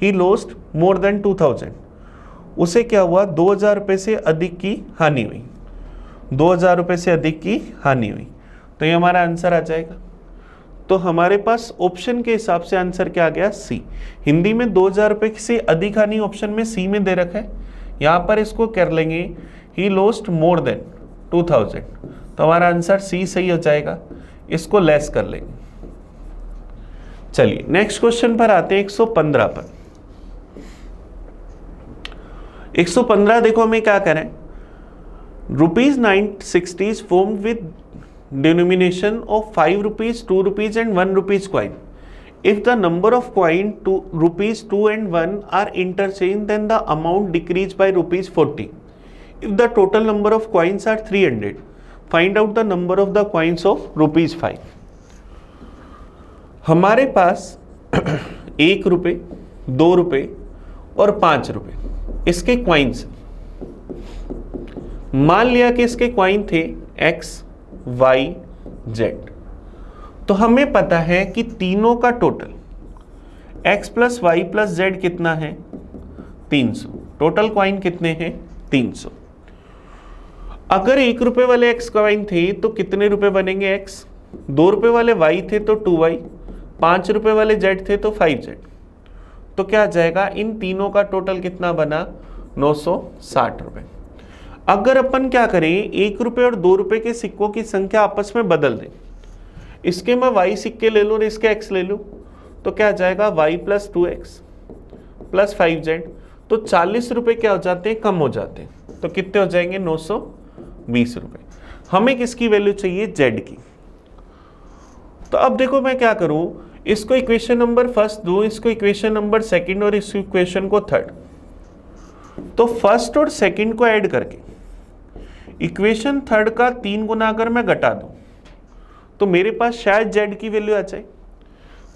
he lost more than 2,000, उसे क्या हुआ, 2,000 रुपये से अधिक की हानि हुई, 2,000 रुपये से अधिक की हानि हुई। तो ये हमारा आंसर आ जाएगा। तो हमारे पास ऑप्शन के हिसाब से आंसर क्या आ गया, सी। हिंदी में 2,000 रुपये से अधिक हानि ऑप्शन में सी में दे रखा है, यहाँ पर इसको कर लेंगे ही लॉस्ट मोर देन 2,000, तो हमारा आंसर सी सही हो जाएगा, इसको लेस कर लेंगे। चलिए नेक्स्ट क्वेश्चन पर आते हैं, 115 पर। 115 देखो हमें क्या करें, ₹960 is formed with denomination of 5 rupees, 2 rupees and 1 rupees coin. If the number of coin to rupees 2 and 1 are interchanged, then the amount decreased by rupees 40. If the total number of coins are 300, find out the number of the coins of rupees 5. हमारे पास 1 रुपये, 2 रुपये और 5 रुपये इसके coins. मान लिया कि इसके क्वाइन थे x, y, z। तो हमें पता है कि तीनों का total x plus y plus z कितना है, 300। टोटल क्वाइन कितने हैं, 300। अगर 1 रुपये वाले x क्वाइन थे तो कितने रुपए बनेंगे x, 2 रुपये वाले y थे तो 2y, 5 रुपये वाले z थे तो 5z। तो क्या आ जाएगा, इन तीनों का टोटल कितना बना, 960 रुपये। अगर अपन क्या करें, 1 रुपये और 2 रुपये के सिक्कों की संख्या आपस में बदल दें, इसके मैं y सिक्के ले लूँ और इसके x ले लूँ, तो क्या आ जाएगा, y plus 2x plus 5z। तो 40 रुपये क्या हो जाते हैं, कम हो जाते हैं, तो कितने हो जाएंगे, 920 रुपये। हमें किसकी वैल्यू चाहिए, z की। तो अब देखो मैं क्या करूं, इसको इक्वेशन नंबर फर्स्ट दूं, इसको इक्वेशन नंबर सेकंड और इस इक्वेशन को थर्ड। तो फर्स्ट और सेकंड को ऐड करके इक्वेशन थर्ड का 3 गुना अगर मैं घटा दूं तो मेरे पास शायद z की वैल्यू आ जाए।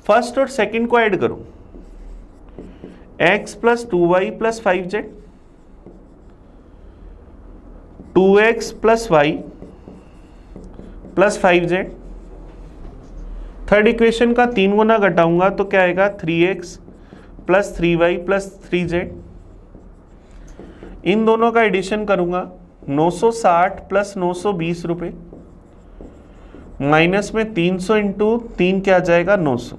फर्स्ट और सेकंड को ऐड करूं, x plus 2y plus 5z, 2x plus y plus 5z। Third equation का 3 गुना घटाऊंगा तो क्या आएगा, 3x plus 3y plus 3z। इन दोनों का एडिशन करूंगा, 960 प्लस 920 रुपये माइनस में 300 इंटू 3 क्या आ जाएगा, 900।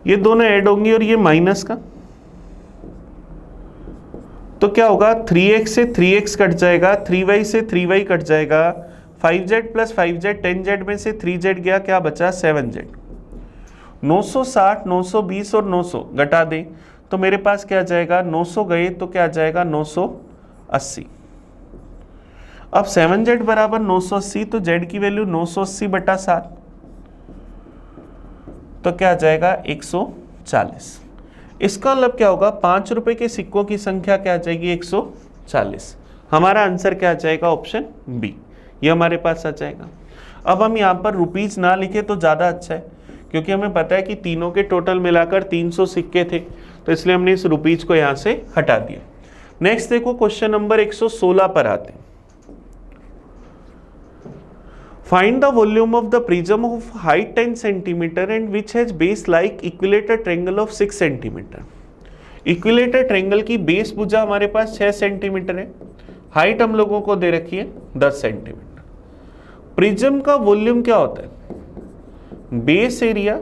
ये दोनों ऐड होंगी और ये माइनस का, तो क्या होगा, 3x से 3x कट जाएगा, 3y से 3y कट जाएगा, 5z प्लस 5z, 10z में से 3z गया, क्या बचा, 7z। 960, 920 और 900 घटा दें तो मेरे पास क्या आ जाएगा, 900 गए तो क्या आ जाएगा, 980। अब 7z बराबर 980, तो z की वैल्यू 980 बटा 7, तो क्या आ जाएगा, 140। इसका मतलब क्या होगा, 5 रुपए के सिक्कों की संख्या क्या आ जाएगी, 140। हमारा आंसर क्या आ जाएगा, ऑप्शन बी, ये हमारे पास आ जाएगा। अब हम यहाँ पर रुपीज ना लिखे तो ज़्यादा अच्छा है, क्योंकि हमें पता है कि तीनों के टोटल मिलाकर 300 सिक्के थे, तो इसलिए हमने इस रुपीज को यहाँ से हटा दिया। नेक्स्ट देखो क्वेश्चन नंबर 116 पर आते हैं। Find the volume of the prism of height 10 centimetre and which has base like equilateral triangle of 6 centimetre. Equilateral triangle की बेस भुजा हमारे पास 6 सेंटीमीटर है, हाइट हम लोगों को दे रखी है 10 सेंटीमीटर। प्रिज्म का वॉल्यूम क्या होता है, बेस एरिया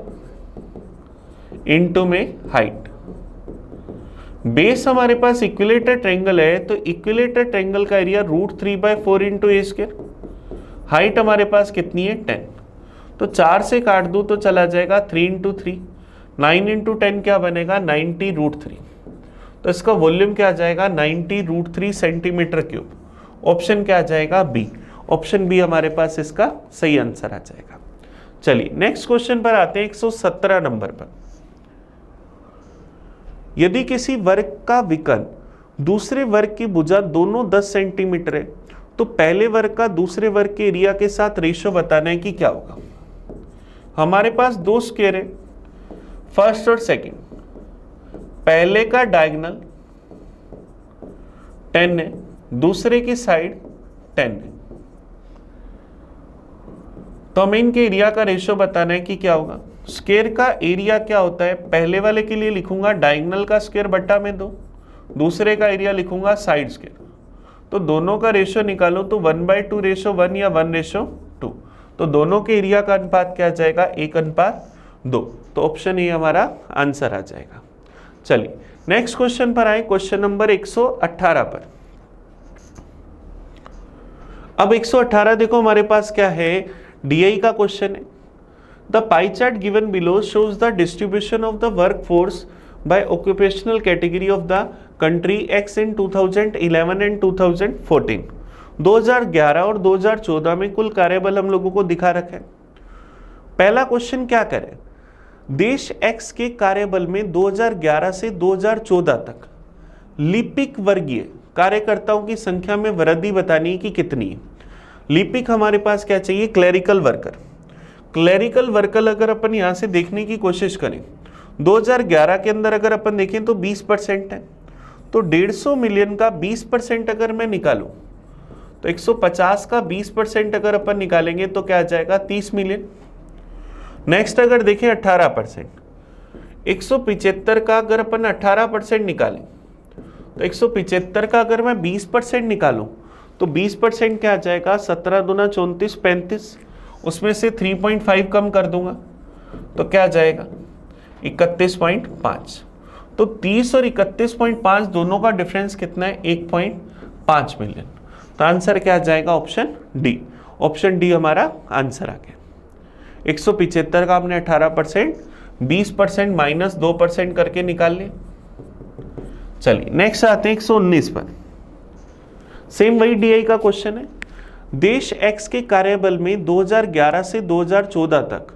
इनटू में हाइट। बेस हमारे पास इक्विलेटर ट्रायंगल है, तो इक्विलेटर ट्रायंगल का एरिया √3/4 इंटू ए स्क्वायर। हाइट हमारे पास कितनी है, 10, तो 4 से काट दूं तो चला जाएगा 3 इंटू 3, 9 इंटू 10 क्या बनेगा, 90√3। तो इसका वॉल्यूम क्या आ जाएगा, 90√3 सेंटीमीटर क्यूब। ऑप्शन क्या आ जाएगा, बी। ऑप्शन बी हमारे पास इसका सही आंसर आ जाएगा। चलिए नेक्स्ट क्वेश्चन पर आते हैं, 117 नंबर पर। यदि किसी वर्ग का विकर्ण दूसरे वर्ग की भुजा दोनों 10 सेंटीमीटर है तो पहले वर्ग का दूसरे वर्ग के एरिया के साथ रेशियो बताना है कि क्या होगा। हमारे पास दो स्क्वायर है, फर्स्ट और सेकंड, पहले का डायगोनल 10 है, दूसरे की साइड 10 है, तो हमें इनके एरिया का रेशियो बताना है कि क्या होगा। स्क्वायर का एरिया क्या होता है, पहले वाले के लिए लिखूंगा डायगोनल का स्क्वायर बटा में 2, दूसरे का एरिया लिखूंगा साइड स्क्वायर, तो दोनों का रेशियो निकालो तो 1/2 रेशियो 1 या 1/2, तो दोनों के एरिया का अनुपात क्या आ जाएगा, 1:2, तो ऑप्शन ए हमारा आंसर आ जाएगा। चलिए नेक्स्ट क्वेश्चन पर आए, क्वेश्चन नंबर 118 पर। अब 118 देखो हमारे पास क्या है, डीआई का क्वेश्चन है। The pie chart given below shows the distribution of the work force by occupational category of the country x in 2011 and 2014। 2011 और 2014 में कुल कार्यबल हम लोगों को दिखा रखा है। पहला क्वेश्चन क्या करें, देश एक्स के कार्यबल में 2011 से 2014 तक लिपिक वर्गीय कार्यकर्ताओं की संख्या में वृद्धि बतानी है कि कितनी है। लिपिक हमारे पास क्या चाहिए, क्लेरिकल वर्कर। क्लेरिकल वर्कर अगर अपन यहां से देखने की कोशिश करें 2011 के अंदर अगर अपन देखें तो 20% है, तो 150 मिलियन का 20% अगर मैं निकालूं तो 150 का 20% अगर अपन निकालेंगे तो क्या आ जाएगा, 30 मिलियन। नेक्स्ट अगर देखें 18%, 175 का अगर अपन 18% निकालें तो 175 का अगर मैं 20% निकालूं तो 20% क्या आ जाएगा, 17 दूना 34 35, उसमें से 3.5 कम कर दूंगा तो क्या आ जाएगा 31.5। तो 30 और 31.5 दोनों का डिफरेंस कितना है, 1.5 मिलियन। तो आंसर क्या आ जाएगा, ऑप्शन डी। ऑप्शन डी हमारा आंसर आ गया। 175 का आपने 18%, 20% माइनस 2% करके निकाल लिया। चलिए नेक्स्ट आते हैं 119 पर। सेम वही डीआई का क्वेश्चन है। देश एक्स के कार्यबल में 2011 से 2014 तक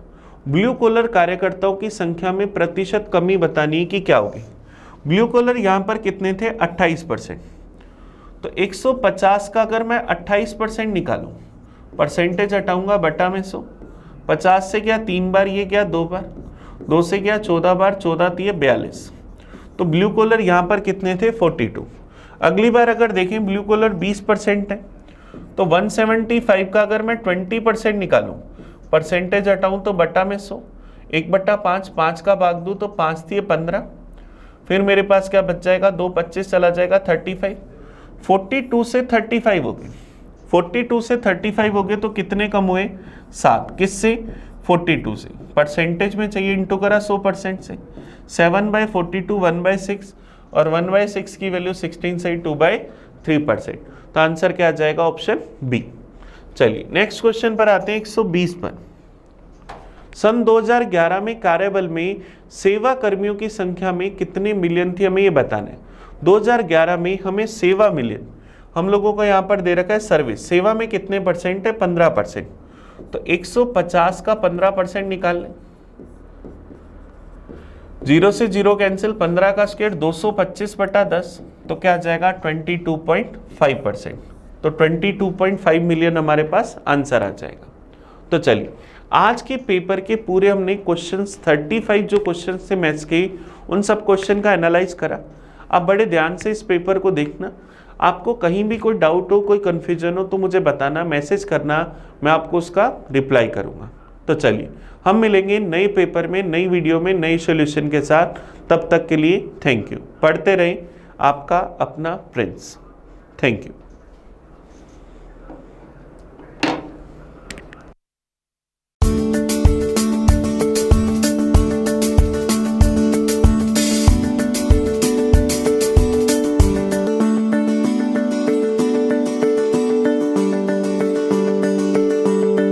ब्लू कॉलर कार्यकर्ताओं की संख्या में प्रतिशत कमी बतानी है कि क्या होगी। ब्लू कॉलर यहां पर कितने थे, 28%। तो 150 का अगर मैं 28% निकालूं, परसेंटेज हटाऊंगा बटा में 100, 50 से क्या 3 बार, ये क्या 2 बार, 2 से क्या 14 बार, 14 3 42, तो ब्लू कॉलर यहां पर कितने थे, 42। अगली बार अगर देखें ब्लू कॉलर 20% है, तो 175 का अगर मैं 20% निकालूं, परसेंटेज हटाऊं तो बटा में 100, 1/5, 5 का भाग दूं तो 5 3 15, फिर मेरे पास क्या बच जाएगा, 2 25 चला जाएगा 35। 42 से 35 हो गए, 42 से 35 हो गए तो कितने कम हुए, 7। किससे, 42 से। परसेंटेज में चाहिए, इंटू करा 100% से, 7/42 1/6, और 1/6 की वैल्यू 16 से 2/3%। तो आंसर क्या आ जाएगा, ऑप्शन बी। चलिए नेक्स्ट क्वेश्चन पर आते हैं 120 पर। सन 2011 में कार्यबल में सेवा कर्मियों की संख्या में कितने मिलियन थी, हमें ये बताना है। 2011 में हमें सेवा मिलियन, हम लोगों को यहाँ पर दे रखा है सर्विस, सेवा में कितने परसेंट है, 15%। तो 150 का 15% निकाल लें, 0 से 0 कैंसिल, 15 का स्क्वायर 225/10, तो क्या आ जाएगा 22.5%। तो 22.5 मिलियन हमारे पास आंसर आ जाएगा। तो चलिए आज के पेपर के पूरे हमने क्वेश्चंस 35 जो क्वेश्चंस थे मैथ्स के, उन सब क्वेश्चन का एनालाइज करा। आप बड़े ध्यान से इस पेपर को देखना, आपको कहीं भी कोई डाउट हो, कोई कन्फ्यूजन हो तो मुझे बताना, मैसेज करना, मैं आपको उसका रिप्लाई करूँगा। तो चलिए हम मिलेंगे नए पेपर में, नई वीडियो में, नई सॉल्यूशन के साथ। तब तक के लिए थैंक यू। पढ़ते रहें, आपका अपना प्रिंस। Thank you.